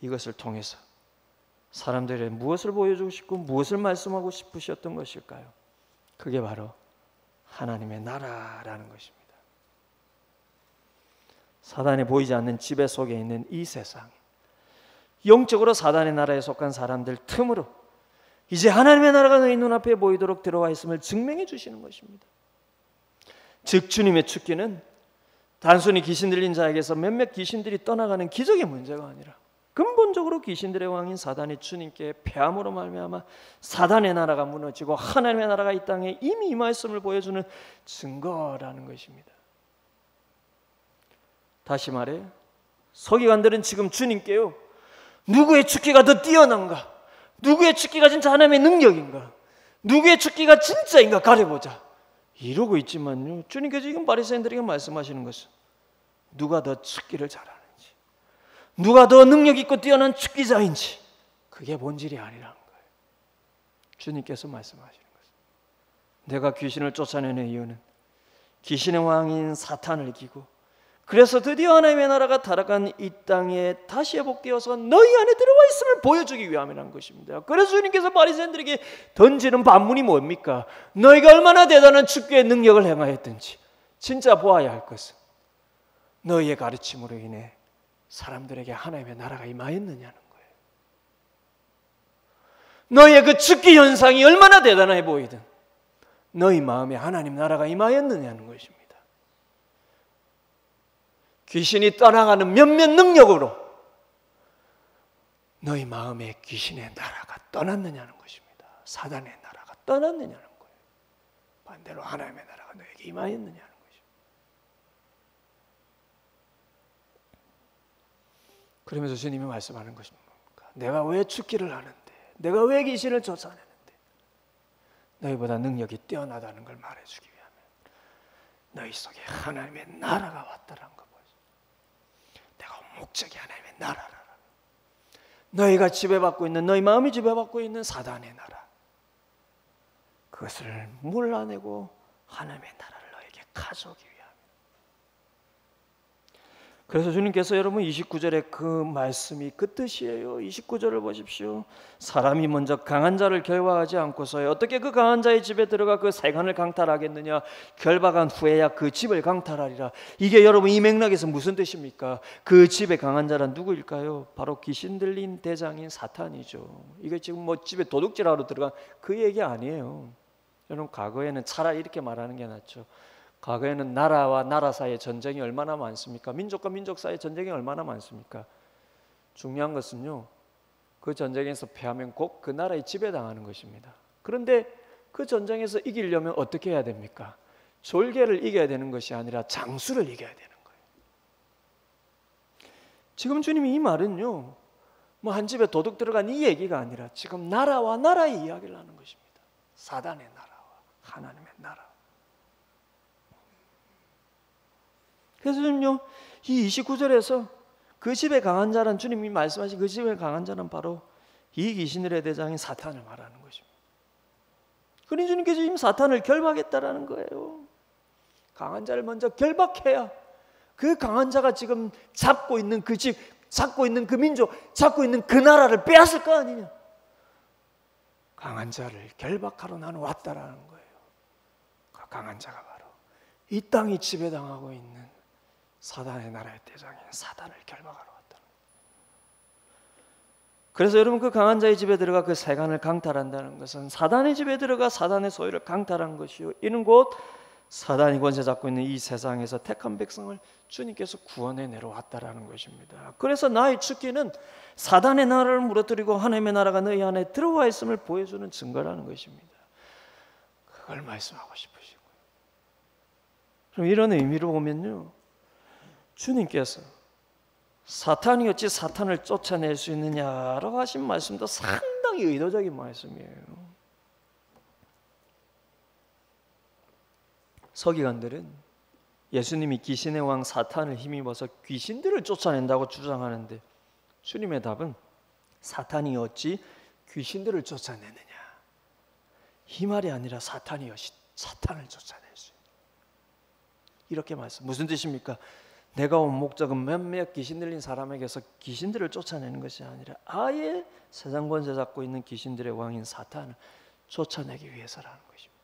이것을 통해서 사람들의 무엇을 보여주고 싶고 무엇을 말씀하고 싶으셨던 것일까요? 그게 바로 하나님의 나라라는 것입니다. 사단이 보이지 않는 지배 속에 있는 이 세상, 영적으로 사단의 나라에 속한 사람들 틈으로 이제 하나님의 나라가 너희 눈앞에 보이도록 들어와 있음을 증명해 주시는 것입니다. 즉 주님의 축기는 단순히 귀신 들린 자에게서 몇몇 귀신들이 떠나가는 기적의 문제가 아니라 근본적으로 귀신들의 왕인 사단이 주님께 패함으로 말미암아 사단의 나라가 무너지고 하나님의 나라가 이 땅에 이미 임하였음을 보여주는 증거라는 것입니다. 다시 말해 서기관들은 지금 주님께요, 누구의 축기가 더 뛰어난가, 누구의 축기가 진짜 하나님의 능력인가, 누구의 축기가 진짜인가 가려보자 이러고 있지만요, 주님께서 지금 바리새인들에게 말씀하시는 것은 누가 더 축기를 잘하는지, 누가 더 능력 있고 뛰어난 축기자인지, 그게 본질이 아니라는 거예요. 주님께서 말씀하시는 것은 내가 귀신을 쫓아내는 이유는 귀신의 왕인 사탄을 이기고 그래서 드디어 하나님의 나라가 타락한 이 땅에 다시 회복되어서 너희 안에 들어와 있음을 보여주기 위함이라는 것입니다. 그래서 주님께서 바리새인들에게 던지는 반문이 뭡니까? 너희가 얼마나 대단한 축기의 능력을 행하였든지 진짜 보아야 할 것은 너희의 가르침으로 인해 사람들에게 하나님의 나라가 임하였느냐는 거예요. 너희의 그 축기 현상이 얼마나 대단해 보이든 너희 마음에 하나님 나라가 임하였느냐는 것입니다. 귀신이 떠나가는 몇몇 능력으로 너희 마음에 귀신의 나라가 떠났느냐는 것입니다. 사단의 나라가 떠났느냐는 거예요. 반대로 하나님의 나라가 너에게 임하였느냐는 것이죠. 그러면서 주님이 말씀하는 것입니다. 내가 왜 죽기를 하는데, 내가 왜 귀신을 쫓아내는데 너희보다 능력이 뛰어나다는 걸 말해주기 위하면 너희 속에 하나님의 나라가 왔다라는 거 보여줘. 내가 온 목적이 하나님의 나라라. 너희가 지배받고 있는, 너희 마음이 지배받고 있는 사단의 나라, 그것을 몰라내고 하나님의 나라를 너에게 가져오기 위함. 그래서 주님께서 여러분 29절에 그 말씀이 그 뜻이에요. 29절을 보십시오. 사람이 먼저 강한 자를 결박하지 않고서 어떻게 그 강한 자의 집에 들어가 그 세간을 강탈하겠느냐. 결박한 후에야 그 집을 강탈하리라. 이게 여러분 이 맥락에서 무슨 뜻입니까? 그 집의 강한 자란 누구일까요? 바로 귀신 들린 대장인 사탄이죠. 이게 지금 뭐 집에 도둑질하러 들어간 그 얘기 아니에요. 여러분 과거에는 차라리 이렇게 말하는 게 낫죠. 과거에는 나라와 나라 사이의 전쟁이 얼마나 많습니까? 민족과 민족 사이의 전쟁이 얼마나 많습니까? 중요한 것은요, 그 전쟁에서 패하면 곧 그 나라에 지배당하는 것입니다. 그런데 그 전쟁에서 이기려면 어떻게 해야 됩니까? 졸개를 이겨야 되는 것이 아니라 장수를 이겨야 되는 거예요. 지금 주님이 이 말은요, 뭐 한 집에 도둑 들어간 이 얘기가 아니라 지금 나라와 나라의 이야기를 하는 것입니다. 사단의 나라와 하나님의 나라. 그래서 좀요, 이 29절에서 그 집에 강한 자는, 주님이 말씀하신 그 집에 강한 자는 바로 이 귀신들의 대장인 사탄을 말하는 것입니다. 그러니 주님께서 지금 사탄을 결박했다라는 거예요. 강한 자를 먼저 결박해야 그 강한 자가 지금 잡고 있는 그 집, 잡고 있는 그 민족, 잡고 있는 그 나라를 빼앗을 거 아니냐. 강한 자를 결박하러 나는 왔다라는 거예요. 그 강한 자가 바로 이 땅이 지배당하고 있는 사단의 나라의 대장인 사단을 결박하러 왔다. 그래서 여러분 그 강한 자의 집에 들어가 그 세간을 강탈한다는 것은 사단의 집에 들어가 사단의 소유를 강탈한 것이요, 이는 곧 사단이 권세 잡고 있는 이 세상에서 택한 백성을 주님께서 구원해 내려왔다라는 것입니다. 그래서 나의 죽기는 사단의 나라를 무너뜨리고 하나님의 나라가 너희 안에 들어와 있음을 보여주는 증거라는 것입니다. 그걸 말씀하고 싶으시고요. 그럼 이런 의미로 보면요, 주님께서 사탄이 어찌 사탄을 쫓아낼 수 있느냐라고 하신 말씀도 상당히 의도적인 말씀이에요. 서기관들은 예수님이 귀신의 왕 사탄을 힘입어서 귀신들을 쫓아낸다고 주장하는데, 주님의 답은 사탄이 어찌 귀신들을 쫓아내느냐, 이 말이 아니라 사탄이 어찌 사탄을 쫓아낼 수 있느냐, 이렇게 말씀. 무슨 뜻입니까? 내가 온 목적은 몇몇 귀신 들린 사람에게서 귀신들을 쫓아내는 것이 아니라 아예 세상 권세 잡고 있는 귀신들의 왕인 사탄을 쫓아내기 위해서라는 것입니다.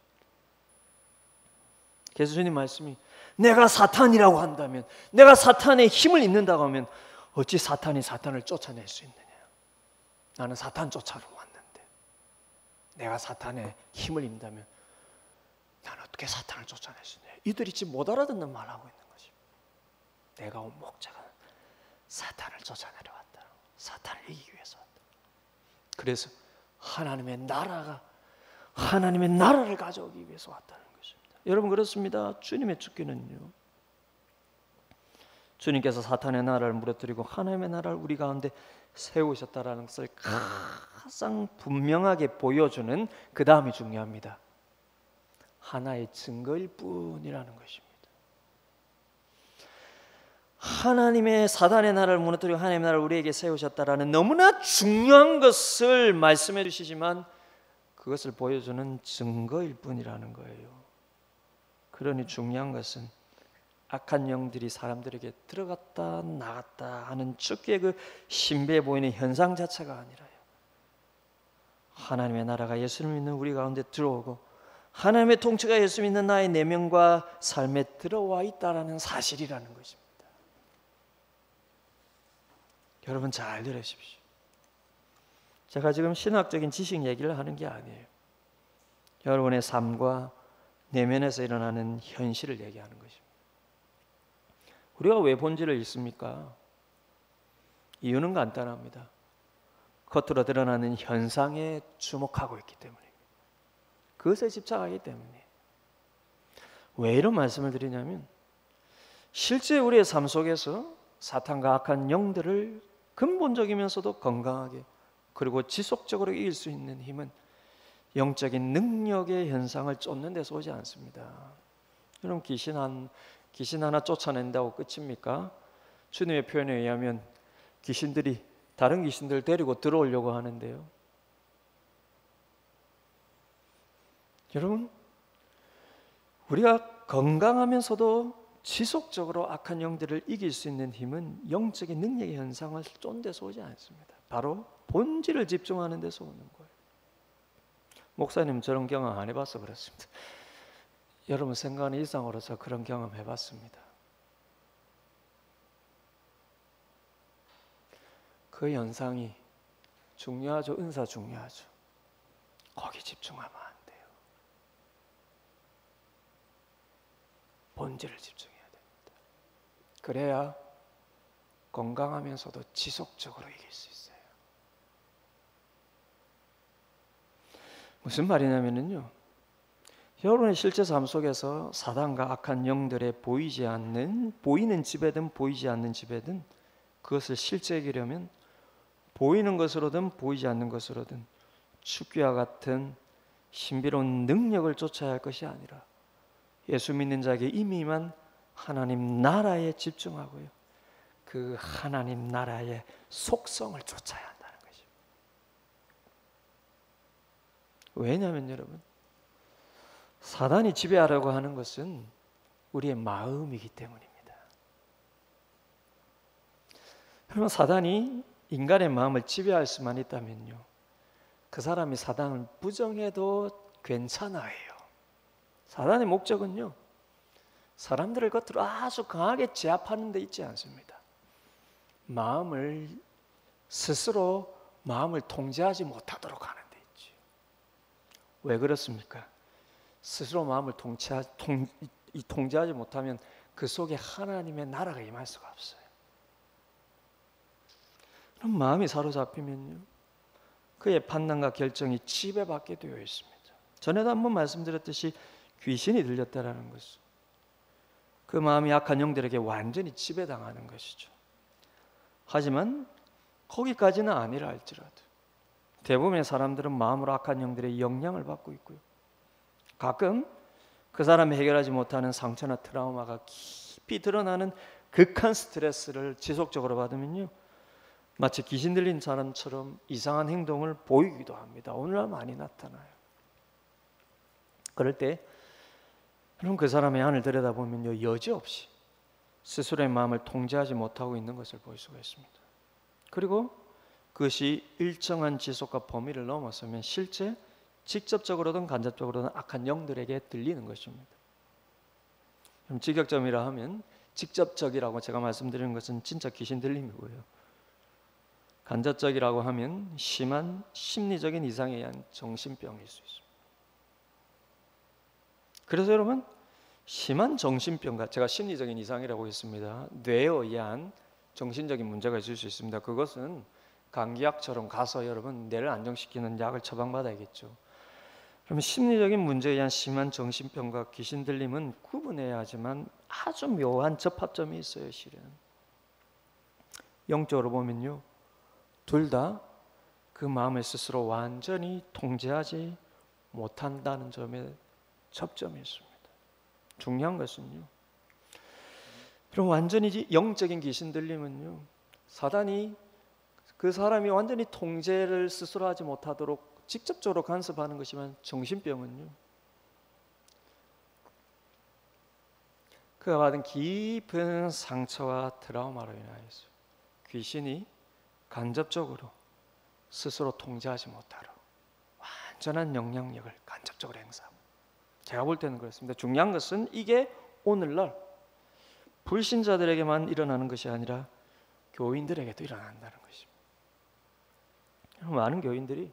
그래서 주님 말씀이, 내가 사탄이라고 한다면, 내가 사탄의 힘을 입는다고 하면 어찌 사탄이 사탄을 쫓아낼 수 있느냐. 나는 사탄 쫓아러 왔는데 내가 사탄의 힘을 입는다면 나는 어떻게 사탄을 쫓아낼 수 있느냐. 이들이 지금 못 알아듣는 말하고 있는 것입니다. 내가 온 목적은 사탄을 쫓아내려 왔다. 사탄을 이기기 위해서 왔다. 그래서 하나님의 나라를 가져오기 위해서 왔다는 것입니다. 여러분 그렇습니다. 주님의 죽기는요, 주님께서 사탄의 나라를 무너뜨리고 하나님의 나라를 우리 가운데 세우셨다라는 것을 가장 분명하게 보여주는 그 다음이 중요합니다. 하나의 증거일 뿐이라는 것입니다. 하나님의 사단의 나라를 무너뜨리고 하나님의 나라를 우리에게 세우셨다라는 너무나 중요한 것을 말씀해 주시지만 그것을 보여주는 증거일 뿐이라는 거예요. 그러니 중요한 것은 악한 영들이 사람들에게 들어갔다 나갔다 하는 죽기의 그 신비해 보이는 현상 자체가 아니라요, 하나님의 나라가 예수를 믿는 우리 가운데 들어오고 하나님의 통치가 예수 믿는 나의 내면과 삶에 들어와 있다라는 사실이라는 것입니다. 여러분 잘 들으십시오. 제가 지금 신학적인 지식 얘기를 하는 게 아니에요. 여러분의 삶과 내면에서 일어나는 현실을 얘기하는 것입니다. 우리가 왜 본질을 읽습니까? 이유는 간단합니다. 겉으로 드러나는 현상에 주목하고 있기 때문입니다. 그것에 집착하기 때문에. 왜 이런 말씀을 드리냐면 실제 우리의 삶 속에서 사탄과 악한 영들을 근본적이면서도 건강하게 그리고 지속적으로 이길 수 있는 힘은 영적인 능력의 현상을 쫓는 데서 오지 않습니다. 여러분 귀신 하나 쫓아낸다고 끝입니까? 주님의 표현에 의하면 귀신들이 다른 귀신들을 데리고 들어오려고 하는데요. 여러분 우리가 건강하면서도 지속적으로 악한 영들을 이길 수 있는 힘은 영적인 능력의 현상을 쫓는 데서 오지 않습니다. 바로 본질을 집중하는 데서 오는 거예요. 목사님 저런 경험 안 해봐서 그렇습니다. 여러분 생각하는 이상으로서 그런 경험 해봤습니다. 그 현상이 중요하죠. 은사 중요하죠. 거기 집중하면 안 돼요. 본질을 집중해야 됩니다. 그래야 건강하면서도 지속적으로 이길 수 있어요. 무슨 말이냐면요, 여러분의 실제 삶 속에서 사단과 악한 영들의 보이는 집에든 보이지 않는 집에든 그것을 실제 이기려면 보이는 것으로든 보이지 않는 것으로든 축기와 같은 신비로운 능력을 쫓아야 할 것이 아니라 예수 믿는 자에게 이미 임한 하나님 나라에 집중하고요, 그 하나님 나라의 속성을 쫓아야 한다는 것이죠. 왜냐하면 여러분, 사단이 지배하려고 하는 것은 우리의 마음이기 때문입니다. 여러분, 사단이 인간의 마음을 지배할 수만 있다면요, 그 사람이 사단을 부정해도 괜찮아요. 사단의 목적은요, 사람들을 겉으로 아주 강하게 제압하는 데 있지 않습니다. 스스로 마음을 통제하지 못하도록 하는 데 있죠. 왜 그렇습니까? 스스로 마음을 통제하지 못하면 그 속에 하나님의 나라가 임할 수가 없어요. 그럼 마음이 사로잡히면요, 그의 판단과 결정이 지배받게 되어 있습니다. 전에도 한번 말씀드렸듯이 귀신이 들렸다라는 것은 그 마음이 악한 영들에게 완전히 지배당하는 것이죠. 하지만 거기까지는 아니라 할지라도 대부분의 사람들은 마음으로 악한 영들의 영향을 받고 있고요, 가끔 그 사람이 해결하지 못하는 상처나 트라우마가 깊이 드러나는 극한 스트레스를 지속적으로 받으면요, 마치 귀신 들린 사람처럼 이상한 행동을 보이기도 합니다. 오늘날 많이 나타나요. 그럴 때 그럼 그 사람의 안을 들여다보면요, 여지없이 스스로의 마음을 통제하지 못하고 있는 것을 볼 수가 있습니다. 그리고 그것이 일정한 지속과 범위를 넘어서면 실제 직접적으로든 간접적으로든 악한 영들에게 들리는 것입니다. 그럼 직역점이라 하면, 직접적이라고 제가 말씀드리는 것은 진짜 귀신 들림이고요, 간접적이라고 하면 심한 심리적인 이상에 의한 정신병일 수 있습니다. 그래서 여러분, 심한 정신병과, 제가 심리적인 이상이라고 했습니다, 뇌에 의한 정신적인 문제가 있을 수 있습니다. 그것은 감기약처럼 가서 여러분 뇌를 안정시키는 약을 처방받아야겠죠. 그러면 심리적인 문제에 의한 심한 정신병과 귀신 들림은 구분해야 하지만 아주 묘한 접합점이 있어요. 실은 영적으로 보면요, 둘 다 그 마음을 스스로 완전히 통제하지 못한다는 점에 접점이 있습니다. 중요한 것은요, 그럼 완전히 영적인 귀신 들림은요, 사단이 그 사람이 완전히 통제를 스스로 하지 못하도록 직접적으로 간섭하는 것이지만, 정신병은요, 그가 받은 깊은 상처와 트라우마로 인하여서 귀신이 간접적으로 스스로 통제하지 못하도록 완전한 영향력을 간접적으로 행사하고, 제가 볼 때는 그렇습니다. 중요한 것은 이게 오늘날 불신자들에게만 일어나는 것이 아니라 교인들에게도 일어난다는 것입니다. 많은 교인들이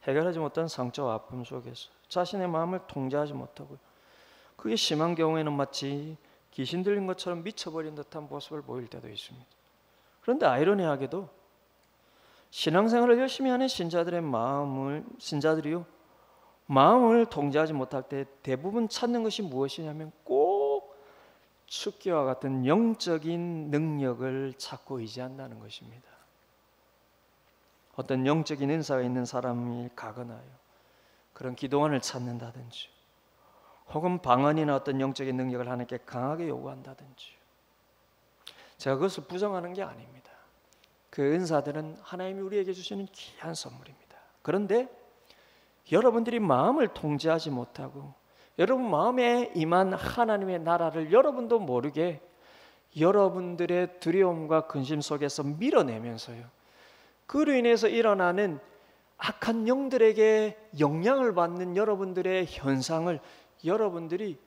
해결하지 못한 상처와 아픔 속에서 자신의 마음을 통제하지 못하고, 그게 심한 경우에는 마치 귀신 들린 것처럼 미쳐버린 듯한 모습을 보일 때도 있습니다. 그런데 아이러니하게도 신앙생활을 열심히 하는 신자들이요, 마음을 통제하지 못할 때 대부분 찾는 것이 무엇이냐면 꼭 축기와 같은 영적인 능력을 찾고 의지한다는 것입니다. 어떤 영적인 은사가 있는 사람이 가거나요, 그런 기도원을 찾는다든지, 혹은 방언이나 어떤 영적인 능력을 하나님께 강하게 요구한다든지, 제가 그것을 부정하는 게 아닙니다. 그 은사들은 하나님이 우리에게 주시는 귀한 선물입니다. 그런데 여러분들이 마음을 통제하지 못하고 여러분 마음에 임한 하나님의 나라를 여러분도 모르게 여러분들의 두려움과 근심 속에서 밀어내면서요, 그로 인해서 일어나는 악한 영들에게 영향을 받는 여러분들의 현상을 여러분들이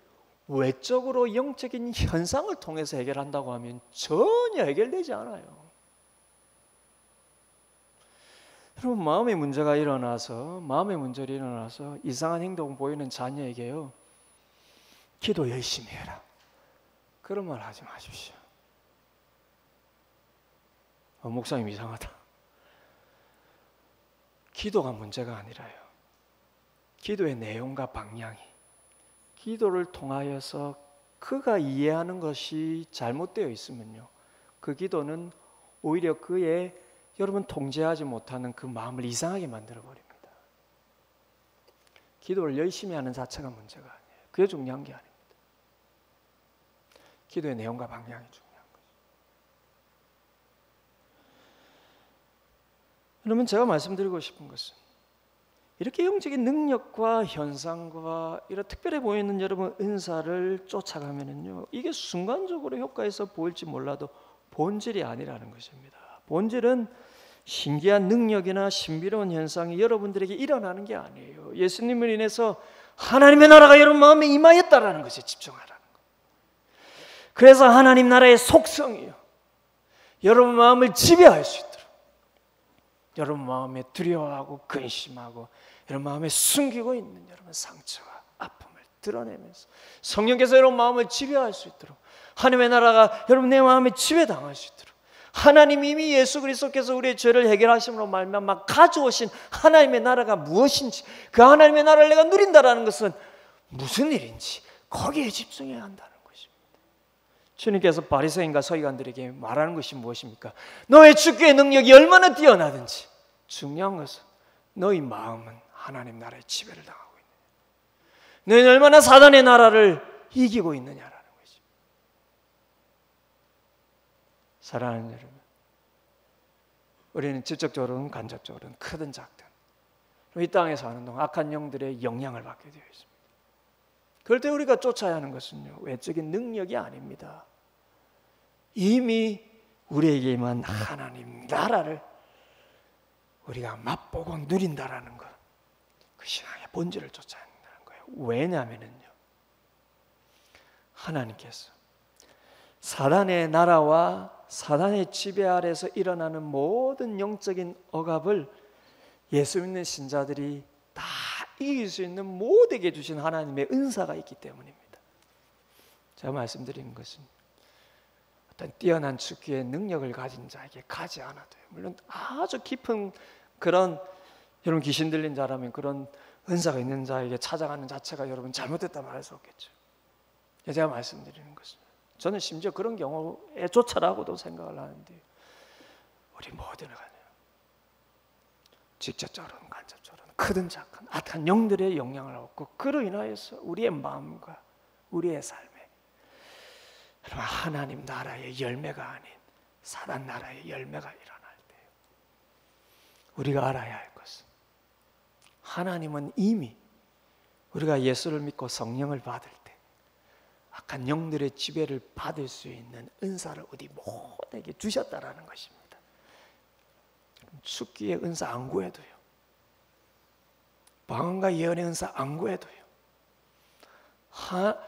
외적으로 영적인 현상을 통해서 해결한다고 하면 전혀 해결되지 않아요. 여러분, 마음의 문제가 일어나서 이상한 행동 보이는 자녀에게요, 기도 열심히 해라, 그런 말 하지 마십시오. 목사님 이상하다. 기도가 문제가 아니라요, 기도의 내용과 방향이, 기도를 통하여서 그가 이해하는 것이 잘못되어 있으면요, 그 기도는 오히려 그의 여러분 통제하지 못하는 그 마음을 이상하게 만들어 버립니다. 기도를 열심히 하는 자체가 문제가 아니에요. 그게 중요한 게 아닙니다. 기도의 내용과 방향이 중요한 거죠. 여러분, 제가 말씀드리고 싶은 것은 이렇게 영적인 능력과 현상과 이런 특별해 보이는 여러분 은사를 쫓아가면은요, 이게 순간적으로 효과에서 보일지 몰라도 본질이 아니라는 것입니다. 본질은 신기한 능력이나 신비로운 현상이 여러분들에게 일어나는 게 아니에요. 예수님을 인해서 하나님의 나라가 여러분 마음에 임하였다라는 것에 집중하라는 거예요. 그래서 하나님 나라의 속성이요, 여러분 마음을 지배할 수 있도록, 여러분 마음에 두려워하고 근심하고 여러분 마음에 숨기고 있는 여러분 상처와 아픔을 드러내면서 성령께서 여러분 마음을 지배할 수 있도록, 하나님의 나라가 여러분 내 마음에 지배당할 수 있도록, 하나님이 이미 예수 그리스도께서 우리의 죄를 해결하심으로 말미암아 가져오신 하나님의 나라가 무엇인지, 그 하나님의 나라를 내가 누린다라는 것은 무슨 일인지 거기에 집중해야 한다는 것입니다. 주님께서 바리새인과 서기관들에게 말하는 것이 무엇입니까? 너의 주께의 능력이 얼마나 뛰어나든지 중요한 것은 너희 마음은 하나님 나라의 지배를 당하고 있느냐, 너희는 얼마나 사단의 나라를 이기고 있느냐라는 것입니다. 사랑하는 여러분, 우리는 직접적으로는 간접적으로는 크든 작든 이 땅에 사는 동안 악한 영들의 영향을 받게 되어 있습니다. 그럴 때 우리가 쫓아야 하는 것은요, 외적인 능력이 아닙니다. 이미 우리에게 임한 하나님 나라를 우리가 맛보고 누린다라는 것, 그 신앙의 본질을 쫓아야 한다는 거예요. 왜냐하면요, 하나님께서 사단의 나라와 사단의 지배 아래에서 일어나는 모든 영적인 억압을 예수 믿는 신자들이 다 이길 수 있는 모두에게 주신 하나님의 은사가 있기 때문입니다. 제가 말씀드리는 것은 어떤 뛰어난 축기의 능력을 가진 자에게 가지 않아도요, 물론 아주 깊은 그런 여러분 귀신 들린 자라면 그런 은사가 있는 자에게 찾아가는 자체가 여러분 잘못됐다 말할 수 없겠죠. 제가 말씀드리는 것은 저는 심지어 그런 경우에 조차라고도 생각을 하는데, 우리 모두는 직접적으로는 간접적으로는 크든 작든 악한 영들의 영향을 얻고 그로 인하여서 우리의 마음과 우리의 삶에 여러분 하나님 나라의 열매가 아닌 사단 나라의 열매가 일어날 때 우리가 알아야 할 것은, 하나님은 이미 우리가 예수를 믿고 성령을 받을 때 악한 영들의 지배를 받을 수 있는 은사를 어디 모두에게 주셨다라는 것입니다. 축기의 은사 안 구해도요, 방언과 예언의 은사 안 구해도요,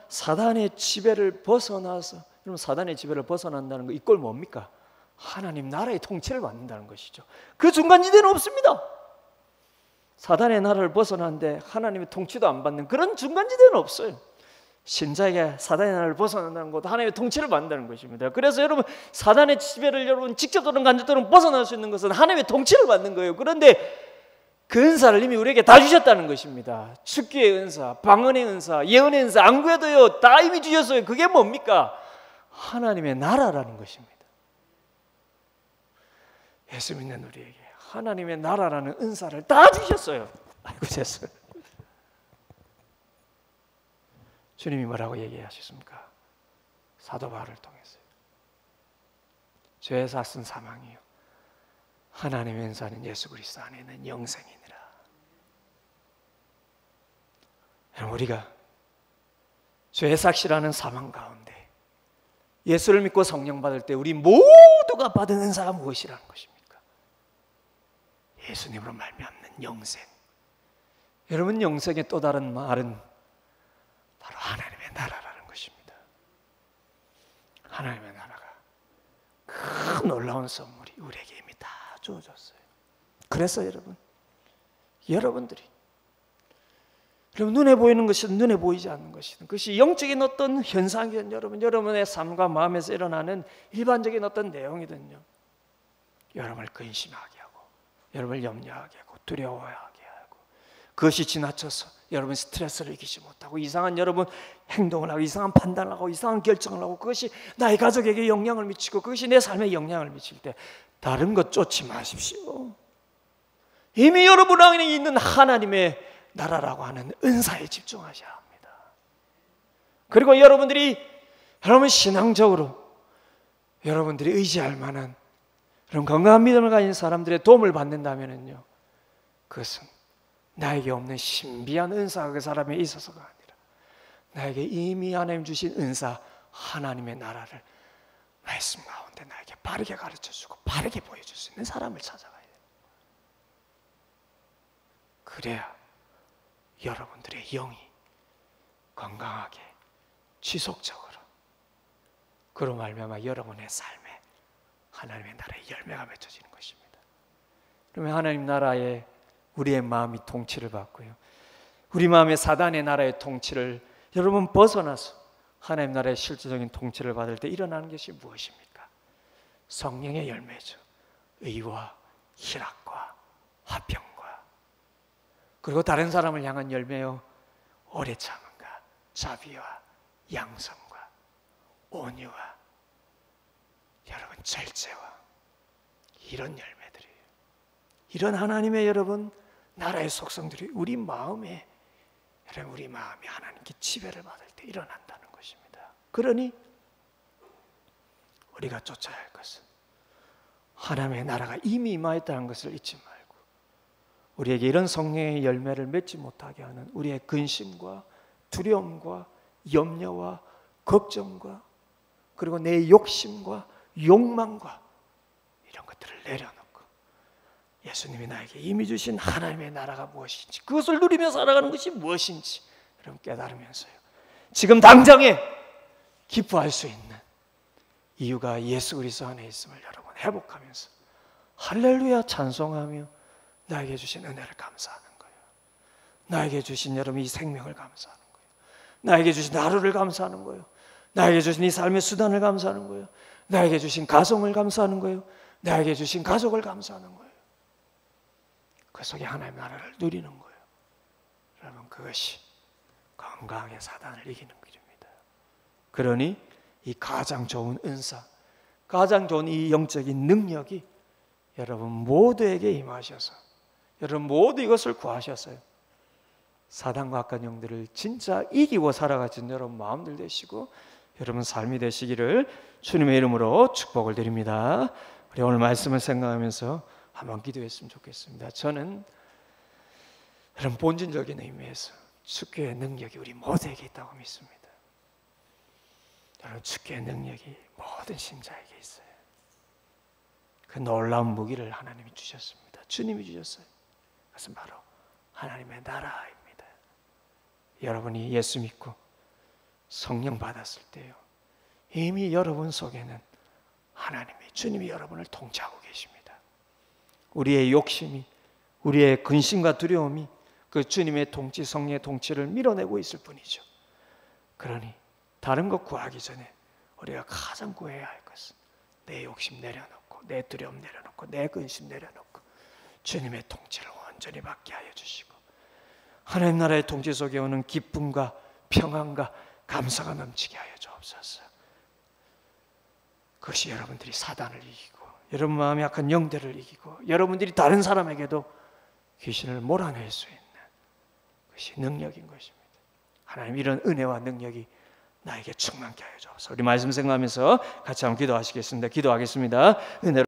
사단의 지배를 벗어나서, 여러분 사단의 지배를 벗어난다는 거 이꼴 뭡니까? 하나님 나라의 통치를 받는다는 것이죠. 그 중간지대는 없습니다. 사단의 나라를 벗어나는데 하나님의 통치도 안 받는 그런 중간지대는 없어요. 신자에게 사단의 나라를 벗어난다는 것도 하나님의 통치를 받는다는 것입니다. 그래서 여러분 사단의 지배를 여러분 직접적으로는 간접적으로는 벗어날 수 있는 것은 하나님의 통치를 받는 거예요. 그런데 그 은사를 이미 우리에게 다 주셨다는 것입니다. 축기의 은사, 방언의 은사, 예언의 은사, 안 구해도요 다 이미 주셨어요. 그게 뭡니까? 하나님의 나라라는 것입니다. 예수 믿는 우리에게 하나님의 나라라는 은사를 다 주셨어요. 아이고 됐어요. 주님이 뭐라고 얘기하셨습니까? 사도 바울을 통해서요. 죄 샀은 사망이요 하나님의 은사는 예수 그리스도 안에 있는 영생이니라. 우리가 죄 삭시라는 사망 가운데 예수를 믿고 성령 받을 때 우리 모두가 받은 은사가 무엇이라는 것입니까? 예수님으로 말미암는 영생. 여러분, 영생의 또 다른 말은 바로 하나님의 나라라는 것입니다. 하나님의 나라가 큰 놀라운 선물이 우리에게 이미 다 주어졌어요. 그래서 여러분들이 눈에 보이는 것이든 눈에 보이지 않는 것이든 그것이 영적인 어떤 현상이든 여러분의 삶과 마음에서 일어나는 일반적인 어떤 내용이든요, 여러분을 근심하게 하고 여러분을 염려하게 하고 두려워하게 하고 그것이 지나쳐서 여러분 스트레스를 이기지 못하고 이상한 여러분 행동을 하고 이상한 판단을 하고 이상한 결정을 하고 그것이 나의 가족에게 영향을 미치고 그것이 내 삶에 영향을 미칠 때 다른 것 쫓지 마십시오. 이미 여러분 안에 있는 하나님의 나라라고 하는 은사에 집중하셔야 합니다. 그리고 여러분 신앙적으로 여러분들이 의지할 만한 그런 건강한 믿음을 가진 사람들의 도움을 받는다면요, 그것은 나에게 없는 신비한 은사가 그 사람에 있어서가 아니라 나에게 이미 하나님 주신 은사 하나님의 나라를 말씀 가운데 나에게 바르게 가르쳐주고 바르게 보여줄 수 있는 사람을 찾아가야 돼요. 그래야 여러분들의 영이 건강하게 지속적으로 그로 말미암아 여러분의 삶에 하나님의 나라의 열매가 맺혀지는 것입니다. 그러면 하나님 나라에 우리의 마음이 통치를 받고요, 우리 마음의 사단의 나라의 통치를 여러분 벗어나서 하나님 나라의 실질적인 통치를 받을 때 일어나는 것이 무엇입니까? 성령의 열매죠. 의와 희락과 화평과 그리고 다른 사람을 향한 열매요, 오래 참음과 자비와 양성과 온유와 여러분 절제와 이런 열매들이에요. 이런 하나님의 여러분 나라의 속성들이 우리 마음에 우리 마음이 하나님께 지배를 받을 때 일어난다는 것입니다. 그러니 우리가 쫓아야 할 것은 하나님의 나라가 이미 임하였다는 것을 잊지 말고 우리에게 이런 성령의 열매를 맺지 못하게 하는 우리의 근심과 두려움과 염려와 걱정과 그리고 내 욕심과 욕망과 이런 것들을 내려놓고 예수님이 나에게 이미 주신 하나님의 나라가 무엇인지 그것을 누리며 살아가는 것이 무엇인지 여러분 깨달으면서요, 지금 당장에 기뻐할 수 있는 이유가 예수 그리스도 안에 있음을 여러분 회복하면서 할렐루야 찬송하며 나에게 주신 은혜를 감사하는 거예요. 나에게 주신 여러분 이 생명을 감사하는 거예요. 나에게 주신 하루를 감사하는 거예요. 나에게 주신 이 삶의 수단을 감사하는 거예요. 나에게 주신 가정을 감사하는 거예요. 나에게 주신 가족을 감사하는 거예요. 그 속에 하나님의 나라를 누리는 거예요. 여러분 그것이 건강하게 사단을 이기는 길입니다. 그러니 이 가장 좋은 은사, 가장 좋은 이 영적인 능력이 여러분 모두에게 임하셔서 여러분 모두 이것을 구하셨어요. 사단과 악한 영들을 진짜 이기고 살아가신 여러분 마음들 되시고 여러분 삶이 되시기를 주님의 이름으로 축복을 드립니다. 우리 오늘 말씀을 생각하면서 한번 기도했으면 좋겠습니다. 저는 여러분 본질적인 의미에서 축교의 능력이 우리 모두에게 있다고 믿습니다. 여러분 축교의 능력이 모든 신자에게 있어요. 그 놀라운 무기를 하나님이 주셨습니다. 주님이 주셨어요. 그것은 바로 하나님의 나라입니다. 여러분이 예수 믿고 성령 받았을 때요, 이미 여러분 속에는 하나님이 주님이 여러분을 통치하고 계십니다. 우리의 욕심이 우리의 근심과 두려움이 그 주님의 통치, 성령의 통치를 밀어내고 있을 뿐이죠. 그러니 다른 것 구하기 전에 우리가 가장 구해야 할 것은 내 욕심 내려놓고 내 두려움 내려놓고 내 근심 내려놓고 주님의 통치를 온전히 받게 하여 주시고 하나님 나라의 통치 속에 오는 기쁨과 평안과 감사가 넘치게 하여 주옵소서. 그것이 여러분들이 사단을 이기고 여러분 마음에 약한 영들을 이기고 여러분들이 다른 사람에게도 귀신을 몰아낼 수 있는 그것이 능력인 것입니다. 하나님 이런 은혜와 능력이 나에게 충만케 하여 주옵소서. 우리 말씀 생각하면서 같이 한번 기도하시겠습니다. 기도하겠습니다. 은혜로